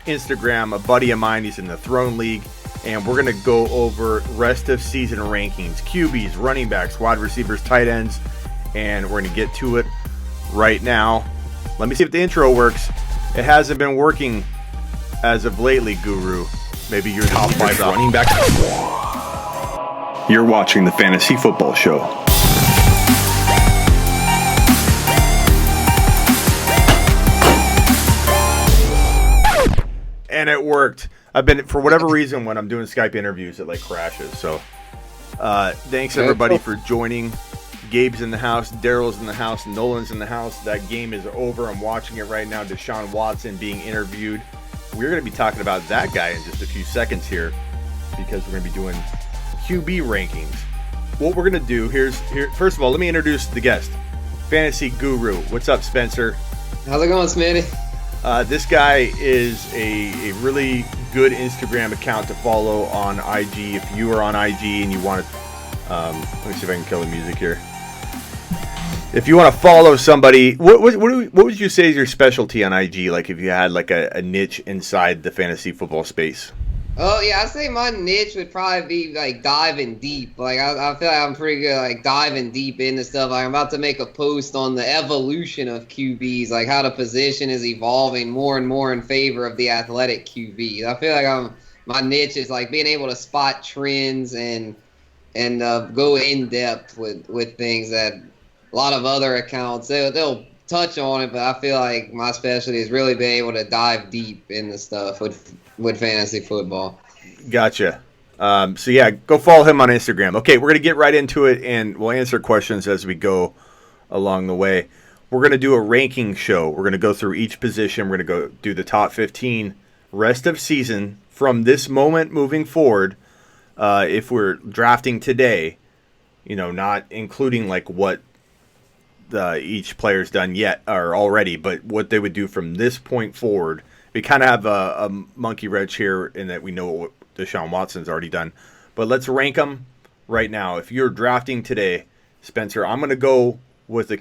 Instagram, a buddy of mine. He's in the Throne League, and we're going to go over rest of season rankings, QBs, running backs, wide receivers, tight ends, and we're going to get to it right now. Let me see if the intro works. It hasn't been working as of lately, Guru. Maybe you're the top 5 running back. You're watching the Fantasy Football Show. And it worked. I've been, for whatever reason, when I'm doing Skype interviews, it like crashes. So thanks everybody for joining. Gabe's in the house, Daryl's in the house, Nolan's in the house. That game is over. I'm watching it right now. Deshaun Watson being interviewed. We're going to be talking about that guy in just a few seconds here because we're going to be doing QB rankings. What we're going to do, first of all, let me introduce the guest. Fantasy Guru. What's up, Spencer? How's it going, Smitty? This guy is a really good Instagram account to follow on IG. If you are on IG and you want to, let me see if I can kill the music here. If you want to follow somebody, what would you say is your specialty on IG? Like if you had like a niche inside the fantasy football space? Oh yeah, I'd say my niche would probably be like diving deep. Like I feel like I'm pretty good like diving deep into stuff. Like I'm about to make a post on the evolution of QBs, like how the position is evolving more and more in favor of the athletic QBs. I feel like my niche is like being able to spot trends and go in depth with things that a lot of other accounts they'll touch on it, but I feel like my specialty is really being able to dive deep into stuff with fantasy football. Gotcha. So yeah, go follow him on Instagram. Okay, we're going to get right into it, and we'll answer questions as we go along the way. We're going to do a ranking show. We're going to go through each position. We're going to go do the top 15 rest of season from this moment moving forward. If we're drafting today, not including like what each player's done yet or already, but what they would do from this point forward. We kind of have a monkey wrench here in that we know what Deshaun Watson's already done. But let's rank them right now. If you're drafting today, Spencer, I'm going to go with the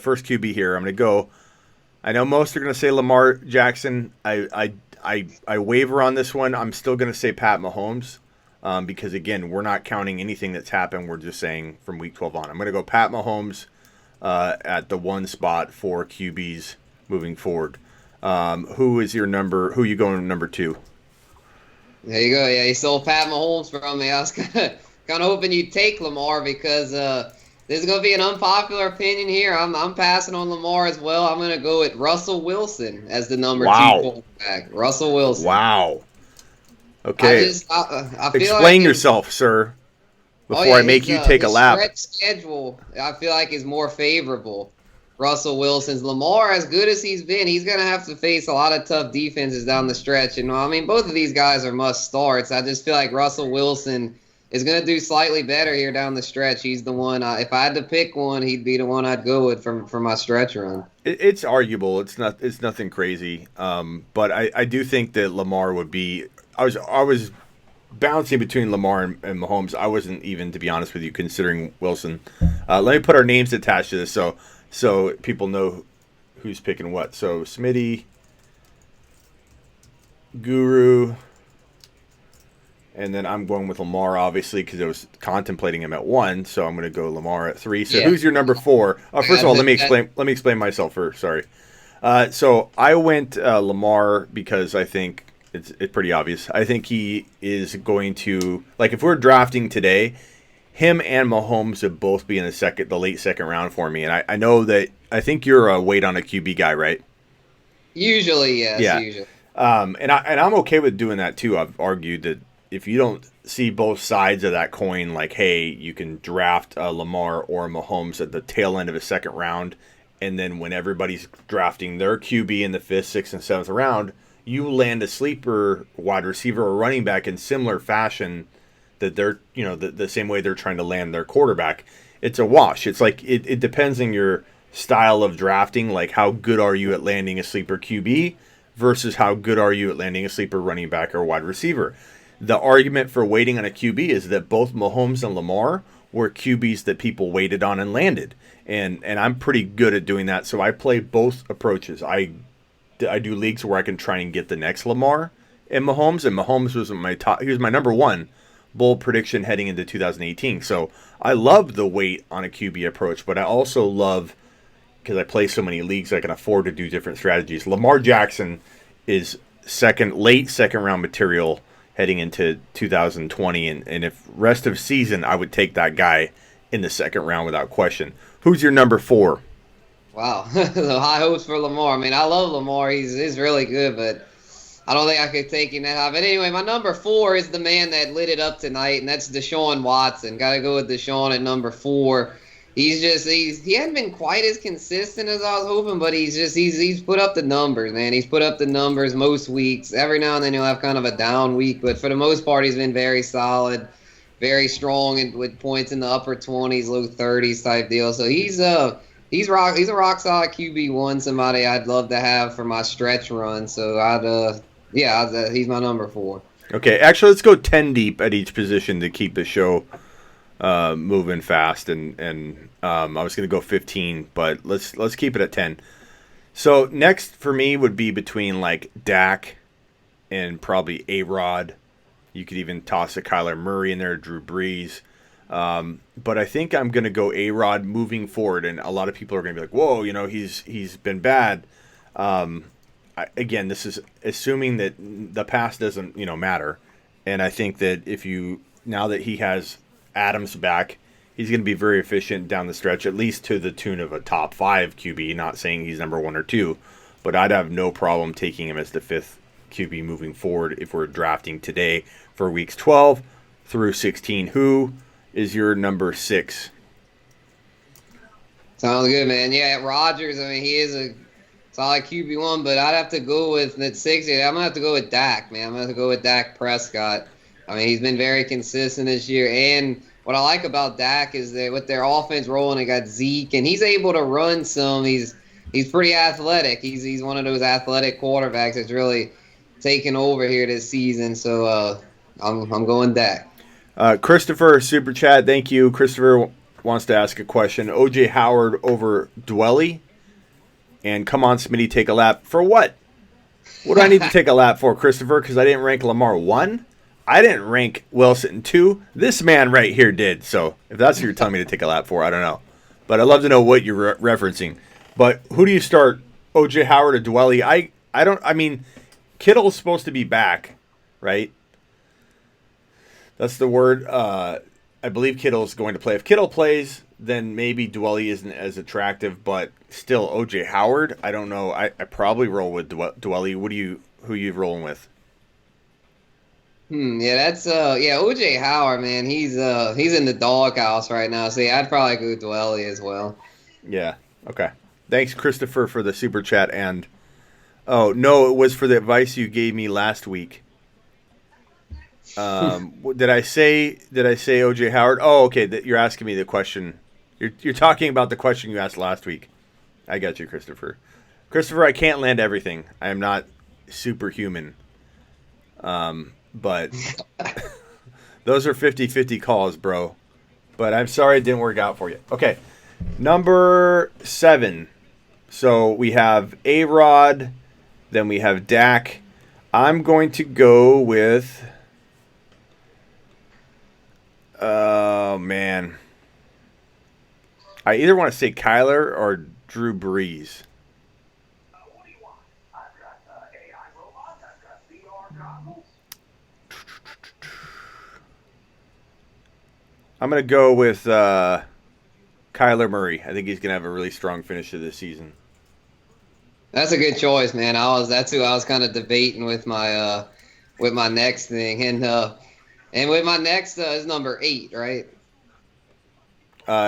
first QB here. I'm going to go. I know most are going to say Lamar Jackson. I waver on this one. I'm still going to say Pat Mahomes because, again, we're not counting anything that's happened. We're just saying from week 12 on. I'm going to go Pat Mahomes at the one spot for QBs moving forward. Who are you going number 2? There you go. Yeah, you stole Pat Mahomes from me. I was kind of hoping you'd take Lamar because this is going to be an unpopular opinion here. I'm passing on Lamar as well. I'm going to go with Russell Wilson as the number 2 quarterback. Russell Wilson. Wow. Okay. I feel Explain yourself, sir, before I make you take a lap. The stretch schedule, I feel like, is more favorable. Russell Wilson's. Lamar, as good as he's been, he's going to have to face a lot of tough defenses down the stretch. And I mean, both of these guys are must starts. I just feel like Russell Wilson is going to do slightly better here down the stretch. He's the one. If I had to pick one, he'd be the one I'd go with for my stretch run. It's arguable. It's nothing crazy. But I do think that Lamar would be. I was bouncing between Lamar and Mahomes. I wasn't even, to be honest with you, considering Wilson. Let me put our names attached to this so people know who's picking what. So Smitty, Guru, and then I'm going with Lamar, obviously, because I was contemplating him at 1. So I'm going to go Lamar at 3. So Who's your number 4? First of all, let me explain myself first. Sorry. So I went Lamar because I think it's pretty obvious. I think he is going to, like, if we're drafting today, him and Mahomes would both be in the late second round for me. And I know that I think you're a wait on a QB guy, right? Usually, yes. Yeah. Usually. And I'm okay with doing that too. I've argued that if you don't see both sides of that coin, like, hey, you can draft Lamar or Mahomes at the tail end of a second round, and then when everybody's drafting their QB in the 5th, 6th, and 7th round, you land a sleeper wide receiver or running back in similar fashion that they're, the same way they're trying to land their quarterback. It's a wash. It's like it depends on your style of drafting, like how good are you at landing a sleeper QB versus how good are you at landing a sleeper running back or wide receiver. The argument for waiting on a QB is that both Mahomes and Lamar were QBs that people waited on and landed. And I'm pretty good at doing that, so I play both approaches. I I do leagues where I can try and get the next Lamar and Mahomes was my top. He was my number one bold prediction heading into 2018. So I love the weight on a QB approach, but I also love, because I play so many leagues, I can afford to do different strategies. Lamar Jackson is late second round material heading into 2020, and if rest of season, I would take that guy in the second round without question. Who's your number 4? Wow, the high hopes for Lamar. I mean, I love Lamar. He's really good, but I don't think I could take him that high. But anyway, my number 4 is the man that lit it up tonight, and that's Deshaun Watson. Got to go with Deshaun at number 4. He hadn't been quite as consistent as I was hoping, but he's put up the numbers, man. He's put up the numbers most weeks. Every now and then he'll have kind of a down week, but for the most part, he's been very solid, very strong, and with points in the upper 20s, low 30s type deal. So he's a rock solid QB1, somebody I'd love to have for my stretch run. So he's my number 4. Okay, actually, let's go 10 deep at each position to keep the show moving fast, and I was going to go 15, but let's keep it at 10. So next for me would be between like Dak and probably A-Rod. You could even toss a Kyler Murray in there, Drew Brees. But I think I'm going to go A-Rod moving forward, and a lot of people are going to be like, whoa, he's been bad. Again, this is assuming that the past doesn't, matter. And I think that now that he has Adams back, he's going to be very efficient down the stretch, at least to the tune of a top 5 QB. Not saying he's number 1 or 2, but I'd have no problem taking him as the 5th QB moving forward if we're drafting today for weeks 12 through 16. Who is your number 6? Sounds good, man. Yeah, Rodgers, I mean, he is a solid QB1, but I'd have to go with at 6. I'm going to have to go with Dak, man. I'm going to have to go with Dak Prescott. I mean, he's been very consistent this year, and what I like about Dak is that with their offense rolling, they got Zeke, and he's able to run some. He's pretty athletic. He's one of those athletic quarterbacks that's really taken over here this season. So I'm going Dak. Christopher, Super Chat, thank you. Christopher wants to ask a question. O.J. Howard over Dwelly, and come on, Smitty, take a lap. For what? What do I need to take a lap for, Christopher? Because I didn't rank Lamar 1. I didn't rank Wilson 2. This man right here did. So if that's what you're telling me to take a lap for, I don't know. But I'd love to know what you're referencing. But who do you start, O.J. Howard or Dwelly? I mean, Kittle's supposed to be back, right? That's the word. I believe Kittle's going to play. If Kittle plays, then maybe Dwelly isn't as attractive. But still, O.J. Howard, I don't know. I probably roll with Dwelly. Who you rolling with? Yeah, that's O.J. Howard, man. He's in the doghouse right now. So yeah, I'd probably go Dwelly as well. Yeah. Okay. Thanks, Christopher, for the super chat. And no, it was for the advice you gave me last week. Did I say O.J. Howard? Oh, okay. You're asking me the question. You're talking about the question you asked last week. I got you, Christopher. Christopher, I can't land everything. I am not superhuman. But those are 50-50 calls, bro. But I'm sorry it didn't work out for you. Okay, number 7. So we have A-Rod, then we have Dak. I'm going to go with... Oh, man. I either want to say Kyler or Drew Brees. I'm going to go with Kyler Murray. I think he's going to have a really strong finish to this season. That's a good choice, man. That's who I was kind of debating with my next thing, and with my next is number 8, right?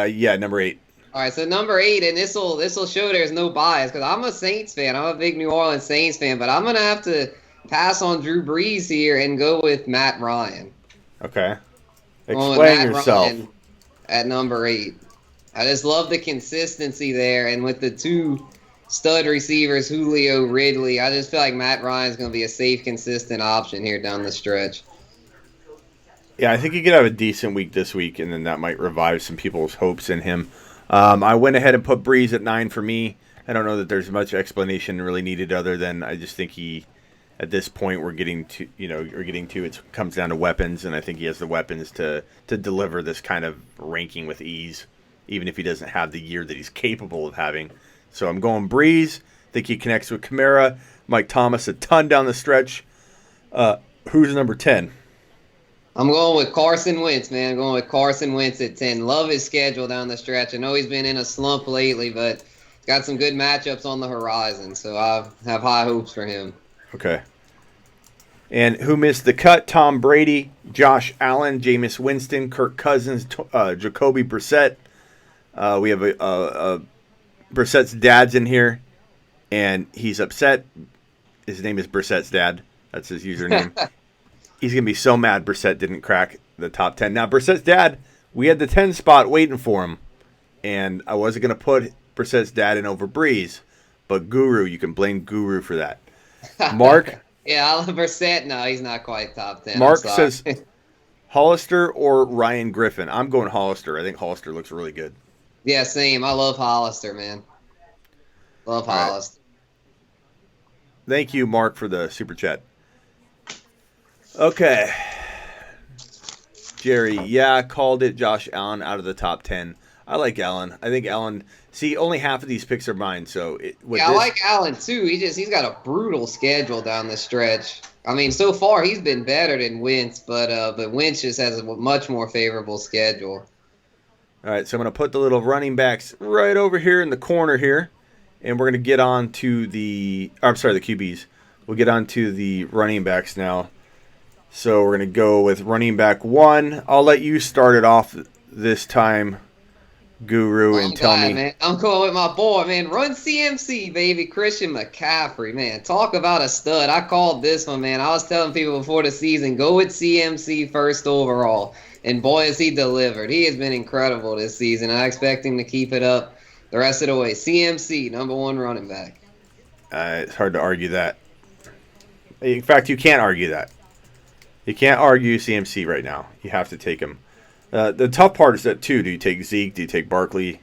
Yeah, number 8. All right, so number 8, and this will show there's no bias because I'm a Saints fan. I'm a big New Orleans Saints fan, but I'm gonna have to pass on Drew Brees here and go with Matt Ryan. Okay. Explain yourself. Ryan at number 8. I just love the consistency there, and with the 2 stud receivers, Julio, Ridley, I just feel like Matt Ryan's going to be a safe, consistent option here down the stretch. Yeah, I think he could have a decent week this week, and then that might revive some people's hopes in him. I went ahead and put Brees at 9 for me. I don't know that there's much explanation really needed other than I just think at this point we're getting to it comes down to weapons, and I think he has the weapons to deliver this kind of ranking with ease, even if he doesn't have the year that he's capable of having. So I'm going Breeze. I think he connects with Kamara, Mike Thomas a ton down the stretch. Who's number 10? I'm going with Carson Wentz, man. I'm going with Carson Wentz at 10. Love his schedule down the stretch. I know he's been in a slump lately, but got some good matchups on the horizon, so I have high hopes for him. Okay. And who missed the cut? Tom Brady, Josh Allen, Jameis Winston, Kirk Cousins, Jacoby Brissett. We have a Brissett's dad's in here, and he's upset. His name is Brissett's dad. That's his username. He's going to be so mad Brissett didn't crack the top 10. Now, Brissett's dad, we had the 10 spot waiting for him, and I wasn't going to put Brissett's dad in over Breeze, but Guru, you can blame Guru for that. Mark? Yeah, Brissett, no, he's not quite top 10. Mark says Hollister or Ryan Griffin. I'm going Hollister. I think Hollister looks really good. Yeah, same. I love Hollister, man. Love Hollister. Right. Thank you, Mark, for the super chat. Okay. Jerry, yeah, called it Josh Allen out of the top 10. I like Allen. I think Allen. See, only half of these picks are mine. So I like Allen too. He's got a brutal schedule down the stretch. I mean, so far he's been better than Wentz, but Wentz just has a much more favorable schedule. All right, so I'm going to put the little running backs right over here in the corner here, and we're going to get on to the QBs. We'll get on to the running backs now. So we're going to go with running back 1. I'll let you start it off this time, Guru, and tell me. Man. I'm going with my boy, man. Run CMC, baby. Christian McCaffrey, man. Talk about a stud. I called this one, man. I was telling people before the season, go with CMC first overall. And boy, has he delivered. He has been incredible this season. I expect him to keep it up the rest of the way. CMC, number 1 running back. It's hard to argue that. In fact, you can't argue that. You can't argue CMC right now. You have to take him. The tough part is that, too. Do you take Zeke? Do you take Barkley?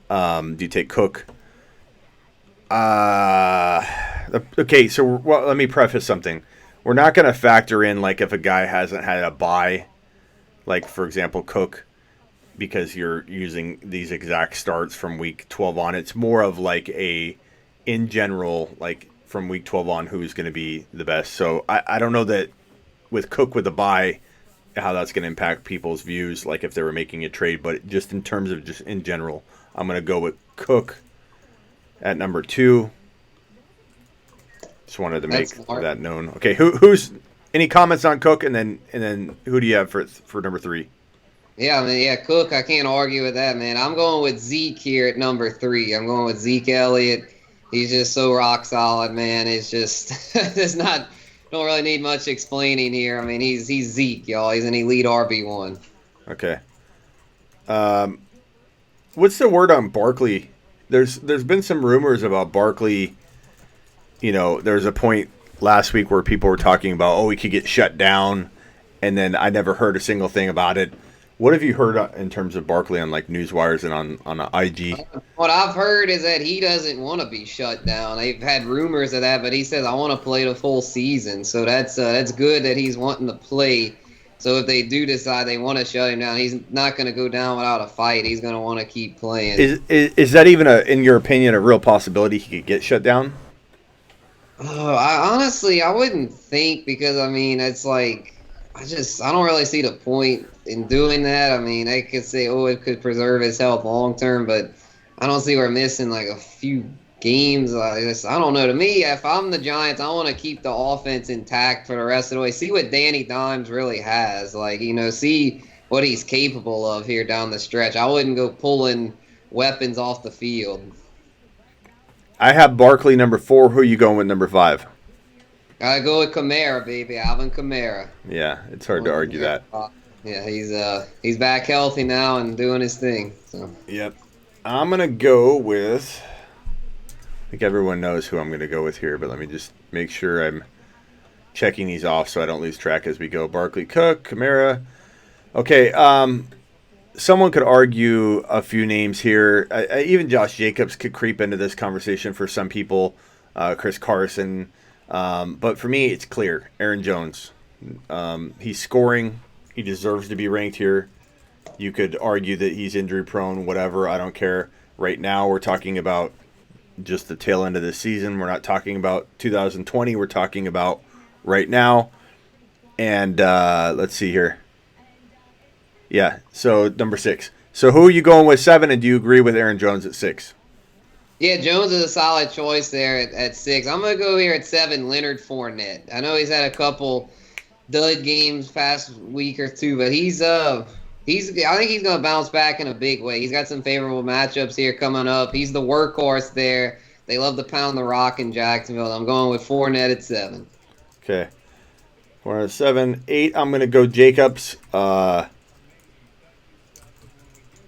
Do you take Cook? Okay, so let me preface something. We're not going to factor in, like, if a guy hasn't had a bye, like, for example, Cook, because you're using these exact starts from week 12 on. It's more of, like, in general, like, from week 12 on, who's going to be the best. So I don't know that with Cook with a bye, how that's going to impact people's views, like if they were making a trade. But just in terms of just in general, I'm going to go with Cook at number 2. Just wanted to make that known. Okay, who's any comments on Cook, and then who do you have for number 3? Yeah, I mean, Cook. I can't argue with that, man. I'm going with Zeke here at number 3. I'm going with Zeke Elliott. He's just so rock solid, man. It's just don't really need much explaining here. I mean, he's Zeke, y'all. He's an elite RB1. Okay. What's the word on Barkley? There's been some rumors about Barkley. You know, there's a point last week where people were talking about, he could get shut down, and then I never heard a single thing about it. What have you heard in terms of Barkley on like Newswires and on IG? What I've heard is that he doesn't want to be shut down. They've had rumors of that, but he says, I want to play the full season. So that's good that he's wanting to play. So if they do decide they want to shut him down, he's not going to go down without a fight. He's going to want to keep playing. Is that even, in your opinion, a real possibility he could get shut down? Oh, I wouldn't think, because, I mean, it's like, I don't really see the point in doing that. I mean, they could say, it could preserve his health long term, but I don't see we're missing like a few games. I don't know. To me, if I'm the Giants, I want to keep the offense intact for the rest of the way. See what Danny Dimes really has. Like, see what he's capable of here down the stretch. I wouldn't go pulling weapons off the field. I have Barkley number 4. Who are you going with number 5? Gotta go with Kamara, baby. Alvin Kamara. Yeah, it's hard to argue that. Yeah, he's back healthy now and doing his thing. So. Yep. I'm gonna go with. I think everyone knows who I'm gonna go with here, but let me just make sure I'm checking these off so I don't lose track as we go. Barkley, Cook, Kamara. Okay. someone could argue a few names here. Even Josh Jacobs could creep into this conversation for some people. Chris Carson. But for me, it's clear. Aaron Jones. He's scoring. He deserves to be ranked here. You could argue that he's injury prone, whatever. I don't care. Right now, we're talking about just the tail end of the season. We're not talking about 2020. We're talking about right now. And let's see here. Yeah, so number 6. So who are you going with 7, and do you agree with Aaron Jones at 6? Yeah, Jones is a solid choice there at 6. I'm going to go here at 7, Leonard Fournette. I know he's had a couple dud games past week or two, but I think he's going to bounce back in a big way. He's got some favorable matchups here coming up. He's the workhorse there. They love to pound the rock in Jacksonville. I'm going with Fournette at 7. Okay. 4 at 7. 8, I'm going to go Jacobs.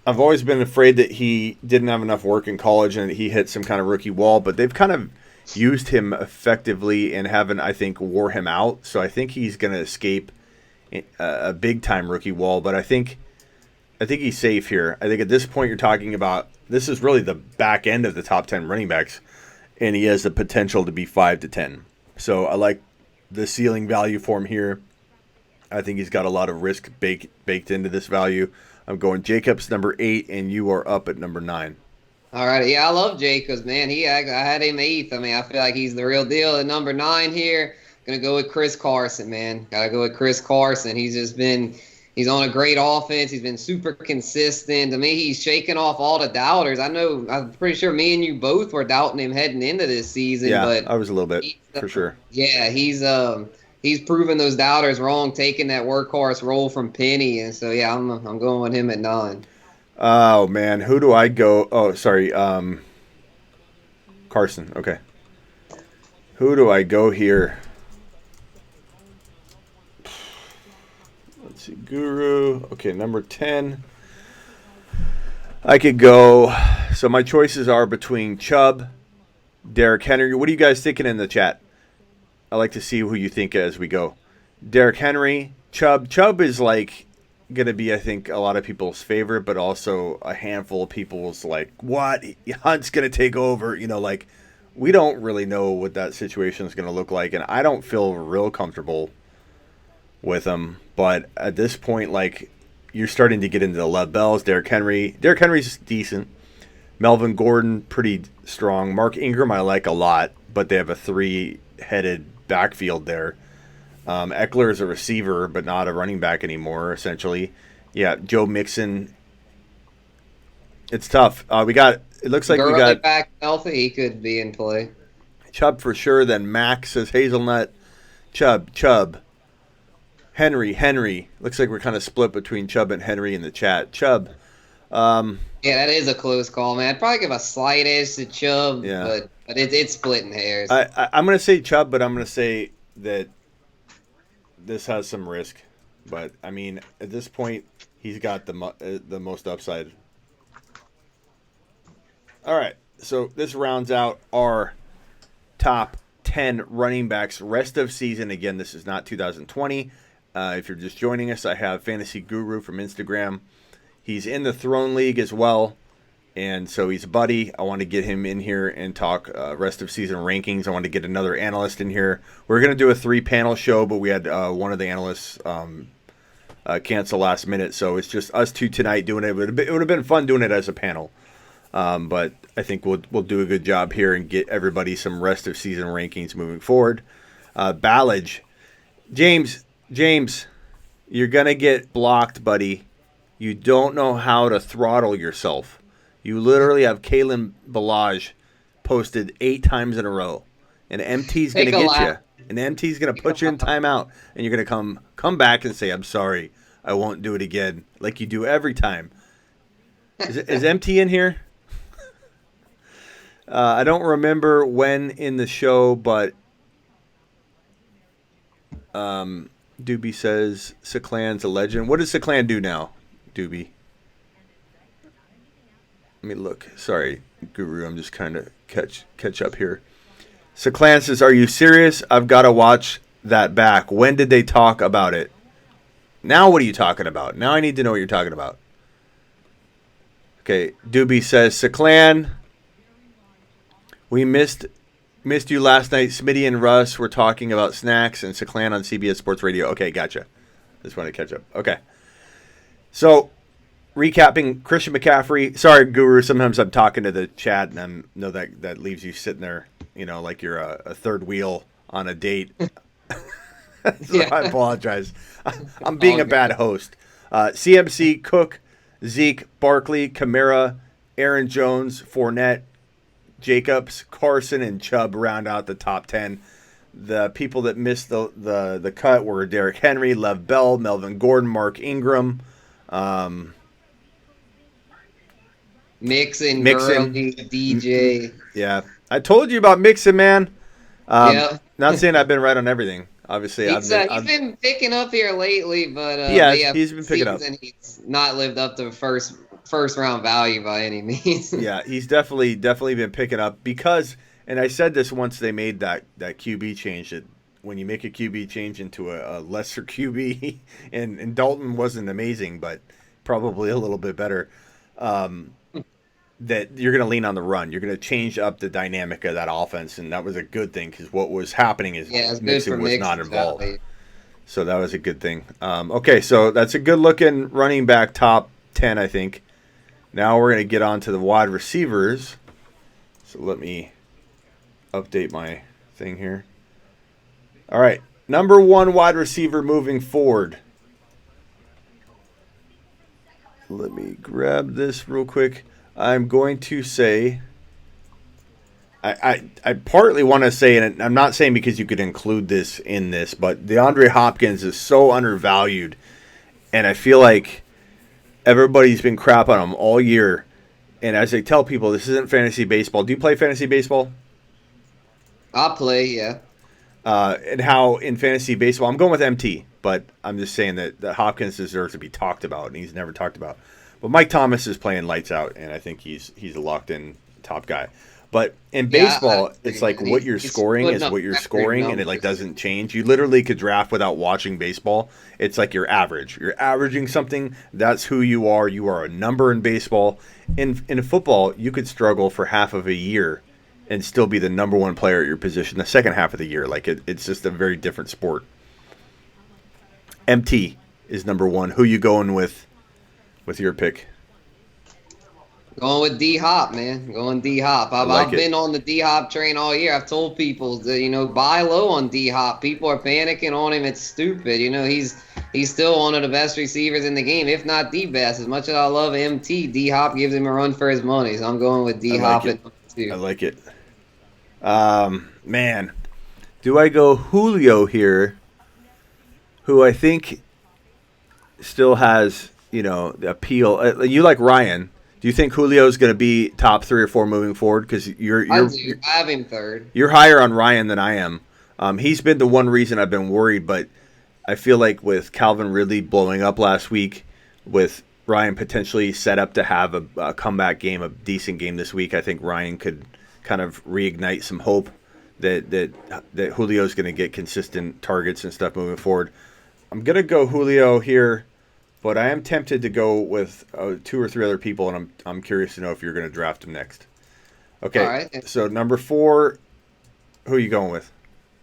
I've always been afraid that he didn't have enough work in college and that he hit some kind of rookie wall, but they've kind of used him effectively and haven't, I think, wore him out. So I think he's going to escape a big-time rookie wall, but I think he's safe here. I think at this point you're talking about this is really the back end of the top 10 running backs, and he has the potential to be 5 to 10. So I like the ceiling value for him here. I think he's got a lot of risk baked into this value. I'm going Jacobs, number 8, and you are up at number 9. All right. Yeah, I love Jacobs, man. I had him 8th. I mean, I feel like he's the real deal at number 9 here. Going to go with Chris Carson, man. Got to go with Chris Carson. He's on a great offense. He's been super consistent. To me, he's shaking off all the doubters. I'm pretty sure me and you both were doubting him heading into this season. Yeah, but I was a little bit, for sure. Yeah, he's proven those doubters wrong, taking that workhorse role from Penny. And so, yeah, I'm going with him at 9. Oh, man. Who do I go? Oh, sorry. Carson. Okay. Who do I go here? Let's see. Guru. Okay, number 10. I could go. So my choices are between Chubb, Derrick Henry. What are you guys thinking in the chat? I like to see who you think as we go. Derrick Henry, Chubb. Chubb is like going to be, I think, a lot of people's favorite, but also a handful of people's like, what? Hunt's going to take over. Like we don't really know what that situation is going to look like, and I don't feel real comfortable with him. But at this point, like you're starting to get into the Lev Bells. Derrick Henry's decent. Melvin Gordon, pretty strong. Mark Ingram, I like a lot, but they have a 3-headed backfield there. Eckler is a receiver, but not a running back anymore, essentially. Yeah, Joe Mixon. It's tough. It looks like we got back healthy. He could be in play. Chubb for sure. Then Max says Hazelnut. Chubb. Henry. Looks like we're kind of split between Chubb and Henry in the chat. Chubb. Yeah, that is a close call, man. I'd probably give a slight edge to Chubb, yeah. but it's splitting hairs. I'm going to say Chubb, but I'm going to say that this has some risk. But, I mean, at this point, he's got the most upside. All right, so this rounds out our top 10 running backs rest of season. Again, this is not 2020. If you're just joining us, I have Fantasy Guru from Instagram. He's in the Throne League as well, and so he's a buddy. I want to get him in here and talk rest of season rankings. I want to get another analyst in here. We're going to do a 3-panel show, but we had one of the analysts cancel last minute, so it's just us two tonight doing it. It would have been fun doing it as a panel, but I think we'll do a good job here and get everybody some rest of season rankings moving forward. Ballage. James, you're going to get blocked, buddy. You don't know how to throttle yourself. You literally have Kalen Ballage posted 8 times in a row. And MT's going to get you. And MT's going to put you in timeout. And you're going to come back and say, I'm sorry, I won't do it again. Like you do every time. Is MT in here? I don't remember when in the show, but Doobie says Seclan's a legend. What does Seclan do now, Doobie? Let me look. Sorry, Guru. I'm just kind of catch up here. Seclan says, are you serious? I've got to watch that back. When did they talk about it? Now what are you talking about? Now I need to know what you're talking about. Okay, Doobie says, Seclan, we missed you last night. Smitty and Russ were talking about snacks and Seclan on CBS Sports Radio. Okay, gotcha. Just want to catch up. Okay. So, recapping Christian McCaffrey. Sorry, Guru. Sometimes I'm talking to the chat and I know that leaves you sitting there, like you're a third wheel on a date. So Yeah. I apologize. I'm being a bad host. CMC, Cook, Zeke, Barkley, Kamara, Aaron Jones, Fournette, Jacobs, Carson, and Chubb round out the top 10. The people that missed the cut were Derrick Henry, Lev Bell, Melvin Gordon, Mark Ingram, Mixon, Mixon. Gurley, DJ. Yeah, I told you about Mixon, man. Yeah. Not saying I've been right on everything. Obviously, He's been picking up here lately, but he's been picking up. He's not lived up to first round value by any means. Yeah, he's definitely been picking up because, and I said this once they made that QB change, that when you make a QB change into a lesser QB, and Dalton wasn't amazing, but probably a little bit better, that you're going to lean on the run. You're going to change up the dynamic of that offense, and that was a good thing because what was happening is Mixon was not involved. So that was a good thing. Okay, so that's a good-looking running back top 10, I think. Now we're going to get on to the wide receivers. So let me update my thing here. All right, number 1 wide receiver moving forward. Let me grab this real quick. I'm going to say, I partly want to say, and I'm not saying because you could include this in this, but DeAndre Hopkins is so undervalued, and I feel like everybody's been crap on him all year. And as I tell people, this isn't fantasy baseball. Do you play fantasy baseball? I'll play, yeah. And how in fantasy baseball, I'm going with MT, but I'm just saying that Hopkins deserves to be talked about, and he's never talked about. But Mike Thomas is playing lights out, and I think he's a locked-in top guy. But in baseball, it's like what you're scoring is what you're scoring, and it doesn't change. You literally could draft without watching baseball. It's like your average. You're averaging something. That's who you are. You are a number in baseball. In football, you could struggle for half of a year and still be the number 1 player at your position the second half of the year. It's just a very different sport. MT is number 1. Who you going with your pick? Going with D-Hop, man. Going D-Hop. I've been on the D-Hop train all year. I've told people to, buy low on D-Hop. People are panicking on him. It's stupid. He's still one of the best receivers in the game, if not the best. As much as I love MT, D-Hop gives him a run for his money. So I'm going with D-Hop at number 2. I like it. Man, do I go Julio here, who I think still has, the appeal. You like Ryan. Do you think Julio's going to be top 3 or 4 moving forward? Because I have him 3rd. You're higher on Ryan than I am. He's been the one reason I've been worried, but I feel like with Calvin Ridley blowing up last week, with Ryan potentially set up to have a comeback game, a decent game this week, I think Ryan could kind of reignite some hope that Julio's going to get consistent targets and stuff moving forward. I'm going to go Julio here, but I am tempted to go with 2 or 3 other people, and I'm curious to know if you're going to draft him next. Okay, all right. So number 4, who are you going with?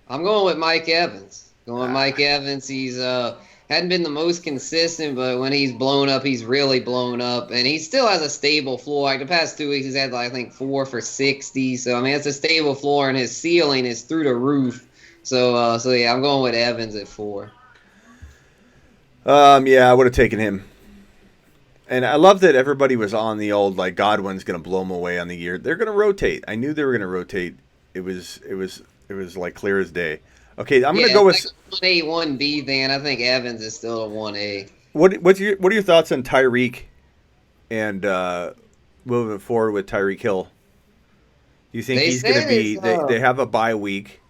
I'm going with Mike Evans. Mike Evans. He's hadn't been the most consistent, but when he's blown up, he's really blown up, and he still has a stable floor. Like the past 2 weeks, he's had I think 4 for 60. So it's a stable floor, and his ceiling is through the roof. So yeah, I'm going with Evans at 4. Yeah, I would have taken him. And I love that everybody was on the old Godwin's going to blow him away on the year. They're going to rotate. I knew they were going to rotate. It was clear as day. Okay, I'm going to go with 1A, 1B thing. I think Evans is still a 1A. What are your thoughts on Tyreek and moving forward with Tyreek Hill? Do you think he's going to be? They have a bye week.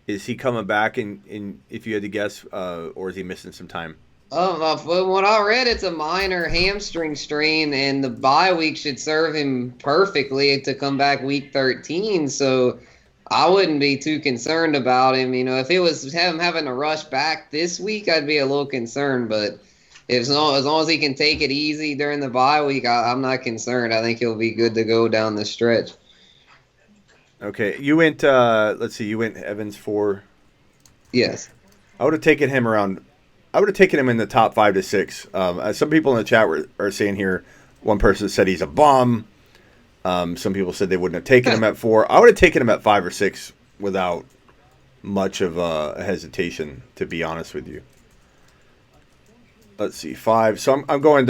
Is he coming back? And if you had to guess, or is he missing some time? From what I read, it's a minor hamstring strain, and the bye week should serve him perfectly to come back week 13. So I wouldn't be too concerned about him. If it was him having to rush back this week, I'd be a little concerned. But as long as he can take it easy during the bye week, I'm not concerned. I think he'll be good to go down the stretch. Okay, you went. Let's see, you went Evans 4. Yes. I would have taken him around. I would have taken him in the top 5 to 6. Some people in the chat are saying here. One person said he's a bum. Some people said they wouldn't have taken him at 4. I would have taken him at 5 or 6 without much of a hesitation, to be honest with you. Let's see, 5. So I'm going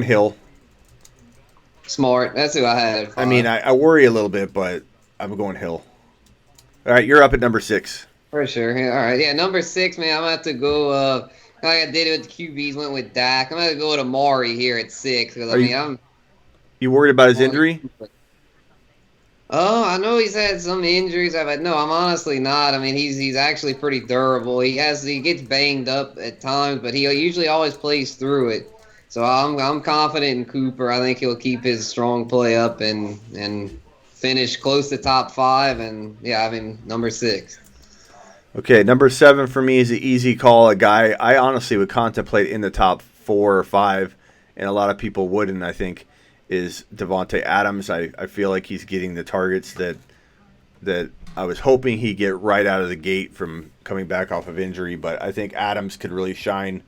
Hill. Smart. That's who I had at 5. I mean, I worry a little bit, but I'm going Hill. All right, you're up at number 6. For sure. Yeah, all right. Yeah, number 6, man. I'm gonna have to go. Like I did it with the QBs. Went with Dak. I'm gonna go with Amari here at 6 because I'm. You worried about his injury? Oh, I know he's had some injuries, but no, I'm honestly not. I mean, he's actually pretty durable. He gets banged up at times, but he usually always plays through it. So I'm confident in Cooper. I think he'll keep his strong play up and finish close to top 5. And yeah, I mean number 6. Okay, number 7 for me is an easy call. A guy I honestly would contemplate in the top 4 or 5, and a lot of people wouldn't, I think, is Davante Adams. I feel like he's getting the targets that I was hoping he'd get right out of the gate from coming back off of injury, but I think Adams could really shine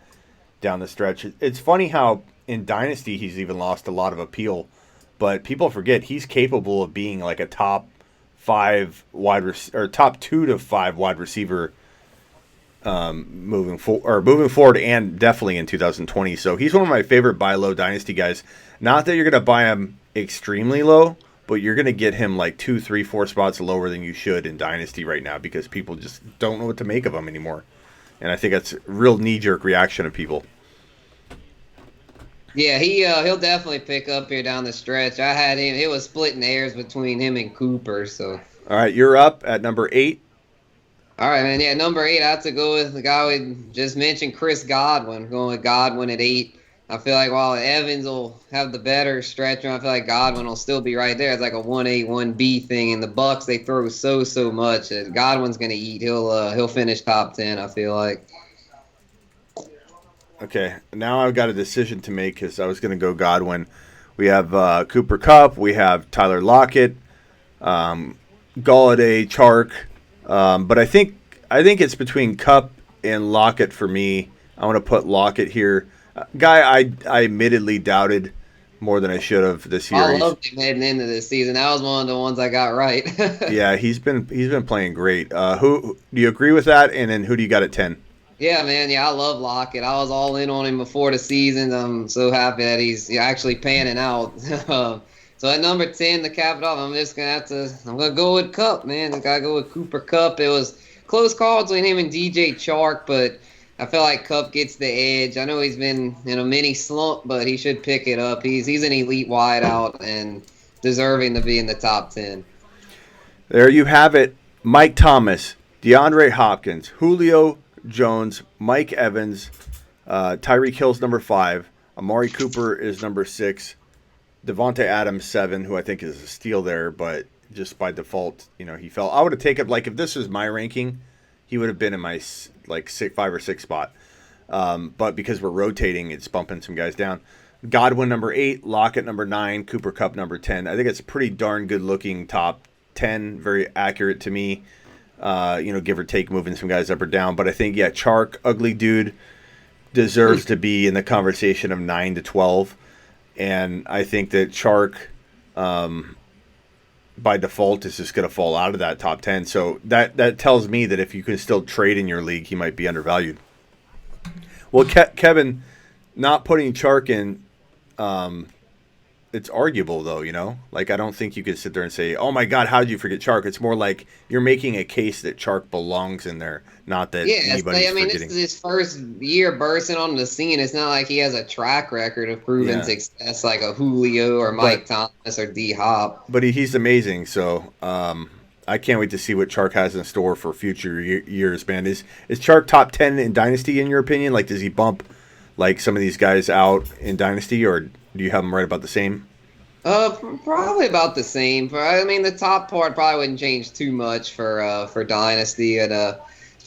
down the stretch. It's funny how in Dynasty he's even lost a lot of appeal, but people forget he's capable of being like a top 5 or top 2 to 5 wide receiver moving forward, and definitely in 2020. So he's one of my favorite buy low Dynasty guys. Not that you're going to buy him extremely low, but you're going to get him like 2, 3, 4 spots lower than you should in Dynasty right now because people just don't know what to make of him anymore. And I think that's a real knee-jerk reaction of people. Yeah, he'll definitely pick up here down the stretch. I had him. It was splitting hairs between him and Cooper. So. All right, you're up at number 8. All right, man. Yeah, number 8. I have to go with the guy we just mentioned, Chris Godwin. Going with Godwin at 8. I feel like while Evans will have the better stretch, I feel like Godwin will still be right there. It's like a 1A, 1B thing. And the Bucks, they throw so much. Godwin's gonna eat. He'll finish top 10. I feel like. Okay, now I've got a decision to make because I was going to go Godwin. We have Cooper Kupp. We have Tyler Lockett, Galladay, Chark. But I think it's between Kupp and Lockett for me. I want to put Lockett here. Guy I admittedly doubted more than I should have this year. I loved him heading into this season. That was one of the ones I got right. Yeah, he's been playing great. Who do you agree with that? And then who do you got at 10? Yeah, man. Yeah, I love Lockett. I was all in on him before the season. I'm so happy that he's actually panning out. So at number 10, to cap it off, I'm gonna go with Kupp, man. I gotta go with Cooper Kupp. It was close call between him and DJ Chark, but I feel like Kupp gets the edge. I know he's been in a mini slump, but he should pick it up. He's an elite wideout and deserving to be in the top 10. There you have it. Mike Thomas, DeAndre Hopkins, Julio Jones, Mike Evans, Tyreek Hill's number 5, Amari Cooper is number 6, Davante Adams 7, who I think is a steal there, but just by default, he fell. I would have taken, like, if this was my ranking, he would have been in my 5 or 6 spot. But because we're rotating, it's bumping some guys down. Godwin number 8, Lockett number 9, Cooper Kupp number 10. I think it's a pretty darn good looking top 10, very accurate to me. Give or take, moving some guys up or down. But I think, Chark, ugly dude, deserves to be in the conversation of 9 to 12. And I think that Chark, by default, is just going to fall out of that top 10. So that tells me that if you can still trade in your league, he might be undervalued. Well, Kevin, not putting Chark in, it's arguable, though, Like, I don't think you could sit there and say, oh, my God, how did you forget Chark? It's more like you're making a case that Chark belongs in there, not that anybody's forgetting. This is his first year bursting onto the scene. It's not like he has a track record of proven success like a Julio or Mike Thomas or D-Hop. But he's amazing, so I can't wait to see what Chark has in store for future years, man. Is Chark top 10 in Dynasty, in your opinion? Like, does he bump, like, some of these guys out in Dynasty, or do you have them right about the same? Probably about the same. I mean, the top part probably wouldn't change too much for Dynasty, and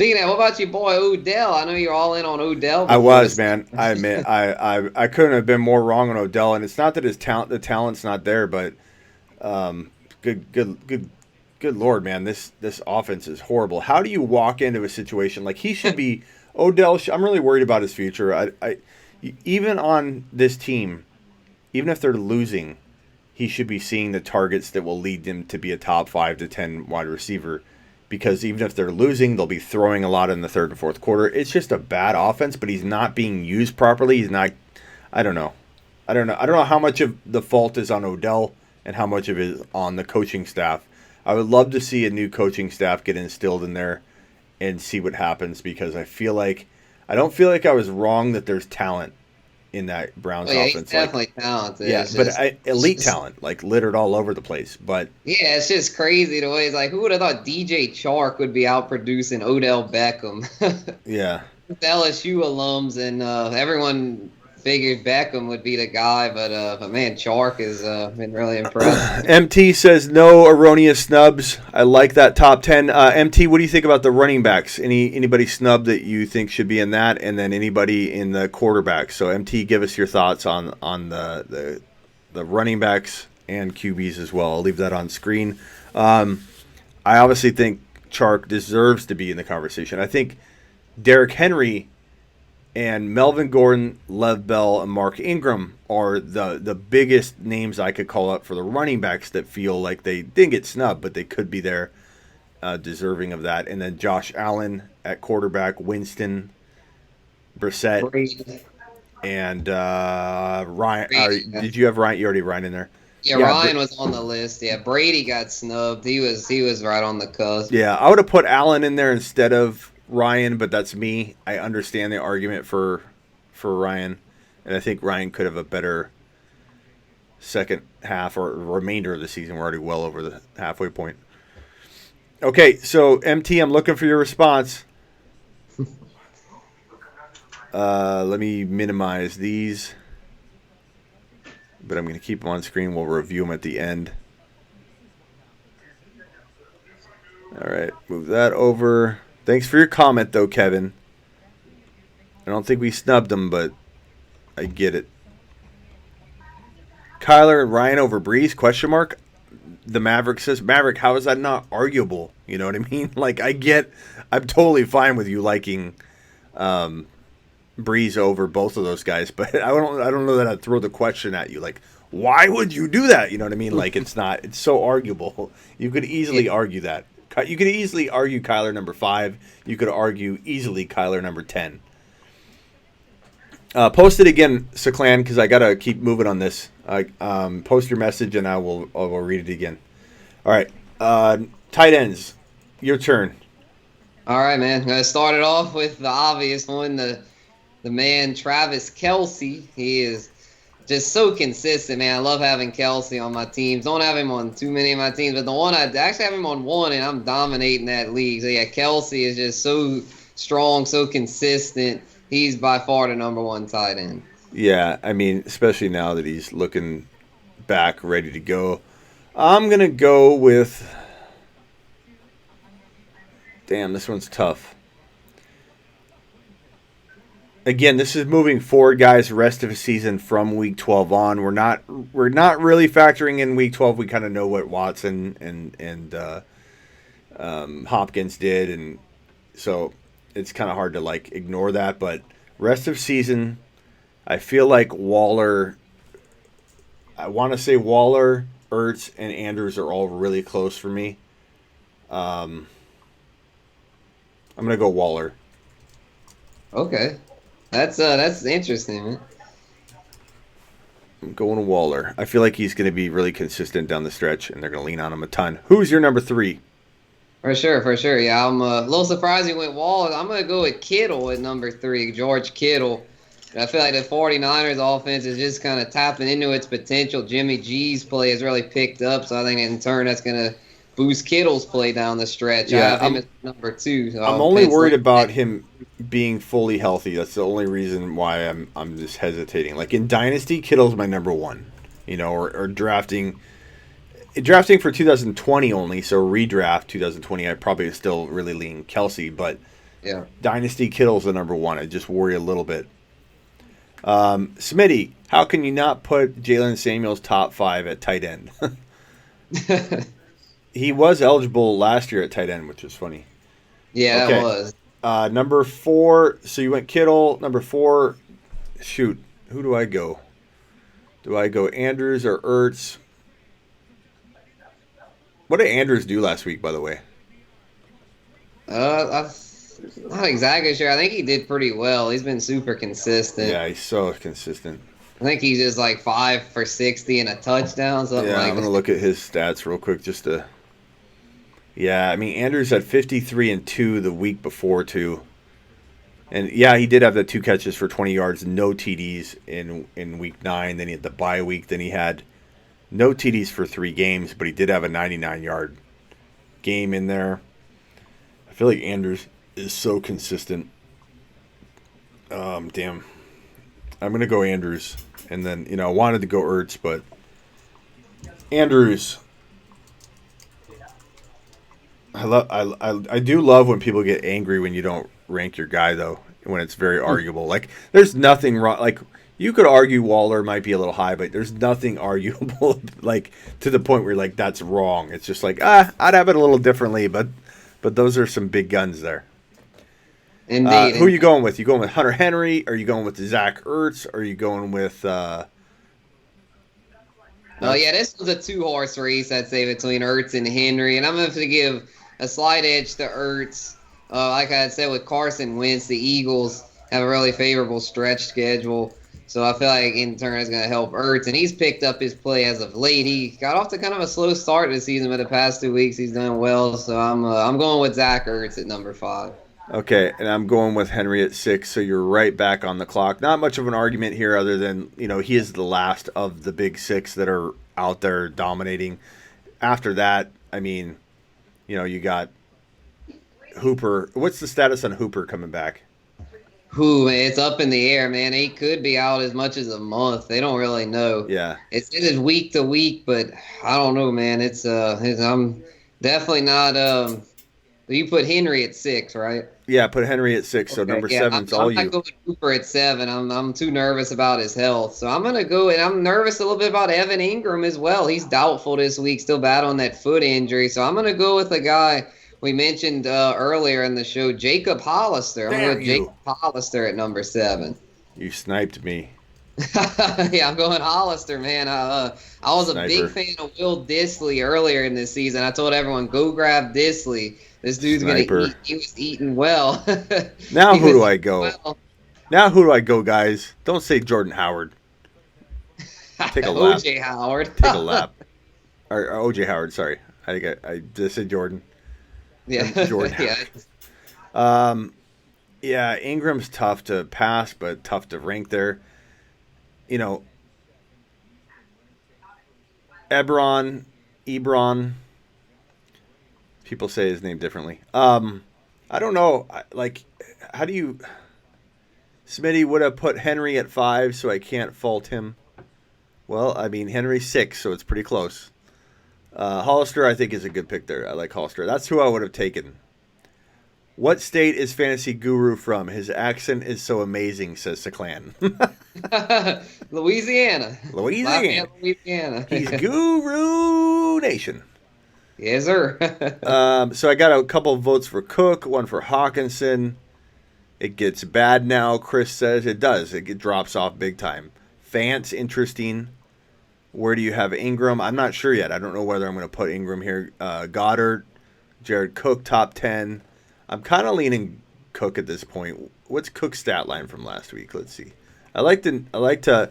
Speaking of that, what about your boy Odell? I know you're all in on Odell I before was, this. man. I admit, I couldn't have been more wrong on Odell, and it's not that the talent's not there, but good lord, man, this offense is horrible. How do you walk into a situation like he should be? Odell, I'm really worried about his future. Even on this team, even if they're losing, he should be seeing the targets that will lead them to be a top 5 to 10 wide receiver. Because even if they're losing, they'll be throwing a lot in the third and fourth quarter. It's just a bad offense, but he's not being used properly. He's not. I don't know. I don't know how much of the fault is on Odell and how much of it is on the coaching staff. I would love to see a new coaching staff get instilled in there and see what happens because I don't feel like I was wrong that there's talent in that Browns Oh yeah, he's offense. definitely talented. Yeah, It's but just, elite talent, like littered all over the place. But yeah, it's just crazy the way it's like, who would have thought DJ Chark would be out producing Odell Beckham? yeah, LSU alums and everyone figured Beckham would be the guy, but man, Chark has been really impressive. MT says no erroneous snubs. I like that top 10. MT, what do you think about the running backs? Anybody snub that you think should be in that, and then anybody in the quarterbacks? So MT, give us your thoughts on the running backs and QBs as well. I'll leave that on screen. I obviously think Chark deserves to be in the conversation. I think Derrick Henry and Melvin Gordon, Lev Bell, and Mark Ingram are the biggest names I could call up for the running backs that feel like they didn't get snubbed, but they could be there, deserving of that. And then Josh Allen at quarterback, Winston, Brissett, Brady. and Ryan. Brady, Did you have Ryan? You already have Ryan in there. yeah, Ryan was on the list. Yeah, Brady got snubbed. He was right on the cusp. Yeah, I would have put Allen in there instead of Ryan, but that's me. I understand the argument for Ryan, and I think Ryan could have a better second half or remainder of the season. We're already well over the halfway point. Okay, so MT, I'm looking for your response. Let me minimize these, but I'm going to keep them on screen. We'll review them at the end. All right, move that over. Thanks for your comment, though, Kevin. I don't think we snubbed him, but I get it. Kyler and Ryan over Breeze, question mark? The Maverick says, Maverick, how is that not arguable? You know what I mean? Like, I'm totally fine with you liking Breeze over both of those guys, but I don't know that I'd throw the question at you. Like, why would you do that? You know what I mean? Like, it's so arguable. You could easily argue that. You could easily argue Kyler number 5. You could argue easily Kyler number 10. Post it again, Seclan, because I got to keep moving on this. Post your message, and I will read it again. All right. Tight ends, your turn. All right, man. I'm gonna start it off with the obvious one, the man Travis Kelce. He is just so consistent, man. I love having Kelce on my teams. Don't have him on too many of my teams, but the one I actually have him on one, and I'm dominating that league. So yeah, Kelce is just so strong, so consistent. He's by far the number one tight end. Yeah, I mean, especially now that he's looking back, ready to go. I'm gonna go with. Damn, this one's tough. Again, this is moving forward, guys. Rest of the season from week 12 on. We're not really factoring in week 12. We kind of know what Watson and Hopkins did, and so it's kind of hard to like ignore that. But rest of season, I feel like Waller. I want to say Waller, Ertz, and Andrews are all really close for me. I'm gonna go Waller. Okay. That's interesting, man. I'm going to Waller. I feel like he's going to be really consistent down the stretch, and they're going to lean on him a ton. Who's your number 3? For sure. Yeah, I'm a little surprised he went Waller. I'm going to go with Kittle at number 3, George Kittle. I feel like the 49ers offense is just kind of tapping into its potential. Jimmy G's play has really picked up, so I think in turn that's going to boost Kittle's play down the stretch. Yeah, I have him as number 2. So I'm only worried about him being fully healthy. That's the only reason why I'm just hesitating. Like in Dynasty, Kittle's my number 1. You know, or drafting for 2020 only, so redraft 2020, I probably still really lean Kelce, but Yeah. Dynasty Kittle's the number one. I just worry a little bit. Smitty, how can you not put Jalen Samuels top 5 at tight end? He was eligible last year at tight end, which is funny. Yeah, that Okay. was. Number 4, so you went Kittle. Number 4, shoot, who do I go? Do I go Andrews or Ertz? What did Andrews do last week, by the way? I'm not exactly sure. I think he did pretty well. He's been super consistent. Yeah, he's so consistent. I think he's just like 5 for 60 and a touchdown, something Yeah, like I'm going that. to look at his stats real quick just to. Yeah, I mean, Andrews had 53 and 2 the week before, too. And yeah, he did have the 2 catches for 20 yards, no TDs in week 9. Then he had the bye week. Then he had no TDs for 3 games, but he did have a 99-yard game in there. I feel like Andrews is so consistent. Damn. I'm going to go Andrews. And then, I wanted to go Ertz, but Andrews. I do love when people get angry when you don't rank your guy, though, when it's very arguable. Like, there's nothing wrong. Like, you could argue Waller might be a little high, but there's nothing arguable, like, to the point where you're like, that's wrong. It's just like, I'd have it a little differently, but those are some big guns there. Indeed. Who are you going with? You going with Hunter Henry? Are you going with Zach Ertz? Are you going with? Oh yeah, this was a 2-horse race, I'd say, between Ertz and Henry, and I'm going to give a slight edge to Ertz. Like I had said with Carson Wentz, the Eagles have a really favorable stretch schedule, so I feel like in turn it's going to help Ertz, and he's picked up his play as of late. He got off to kind of a slow start this season, but the past 2 weeks he's done well, so I'm going with Zach Ertz at number 5. Okay, and I'm going with Henry at 6, so you're right back on the clock. Not much of an argument here other than, he is the last of the big 6 that are out there dominating. After that, I mean, you got Hooper. What's the status on Hooper coming back? It's up in the air, man. He could be out as much as a month. They don't really know. Yeah. It is week to week, but I don't know, man. I'm definitely not. You put Henry at 6, right? Yeah, put Henry at 6, so number 7's all I'm not you. going Cooper at 7. I'm too nervous about his health, so I'm gonna go. And I'm nervous a little bit about Evan Ingram as well. He's doubtful this week, still battling that foot injury. So I'm gonna go with a guy we mentioned earlier in the show, Jacob Hollister. I'm gonna go with Jacob Hollister at number 7. You sniped me. Yeah, I'm going Hollister, man. I was a big fan of Will Dissly earlier in this season. I told everyone, go grab Dissly. This dude's going to eat. He was eating well. Now who do I go? Well. Now who do I go, guys? Don't say Jordan Howard. Take a lap. O.J. Howard. Take a lap. Or O.J. Howard, sorry. I just said Jordan. Yeah. Jordan Howard. Yeah, Ingram's tough to pass, but tough to rank there. Ebron. People say his name differently. I don't know. How do you... Smitty would have put Henry at 5, so I can't fault him. Well, I mean, Henry's 6, so it's pretty close. Hollister, I think, is a good pick there. I like Hollister. That's who I would have taken. What state is Fantasy Guru from? His accent is so amazing, says Seclan. Louisiana. Louisiana. He's Guru Nation. Yes, sir. So I got a couple of votes for Cook, one for Hawkinson. It gets bad now, Chris says. It does. It drops off big time. Fant's interesting. Where do you have Ingram? I'm not sure yet. I don't know whether I'm going to put Ingram here. Goddard, Jared Cook, top 10. I'm kind of leaning Cook at this point. What's Cook's stat line from last week? Let's see. I like to,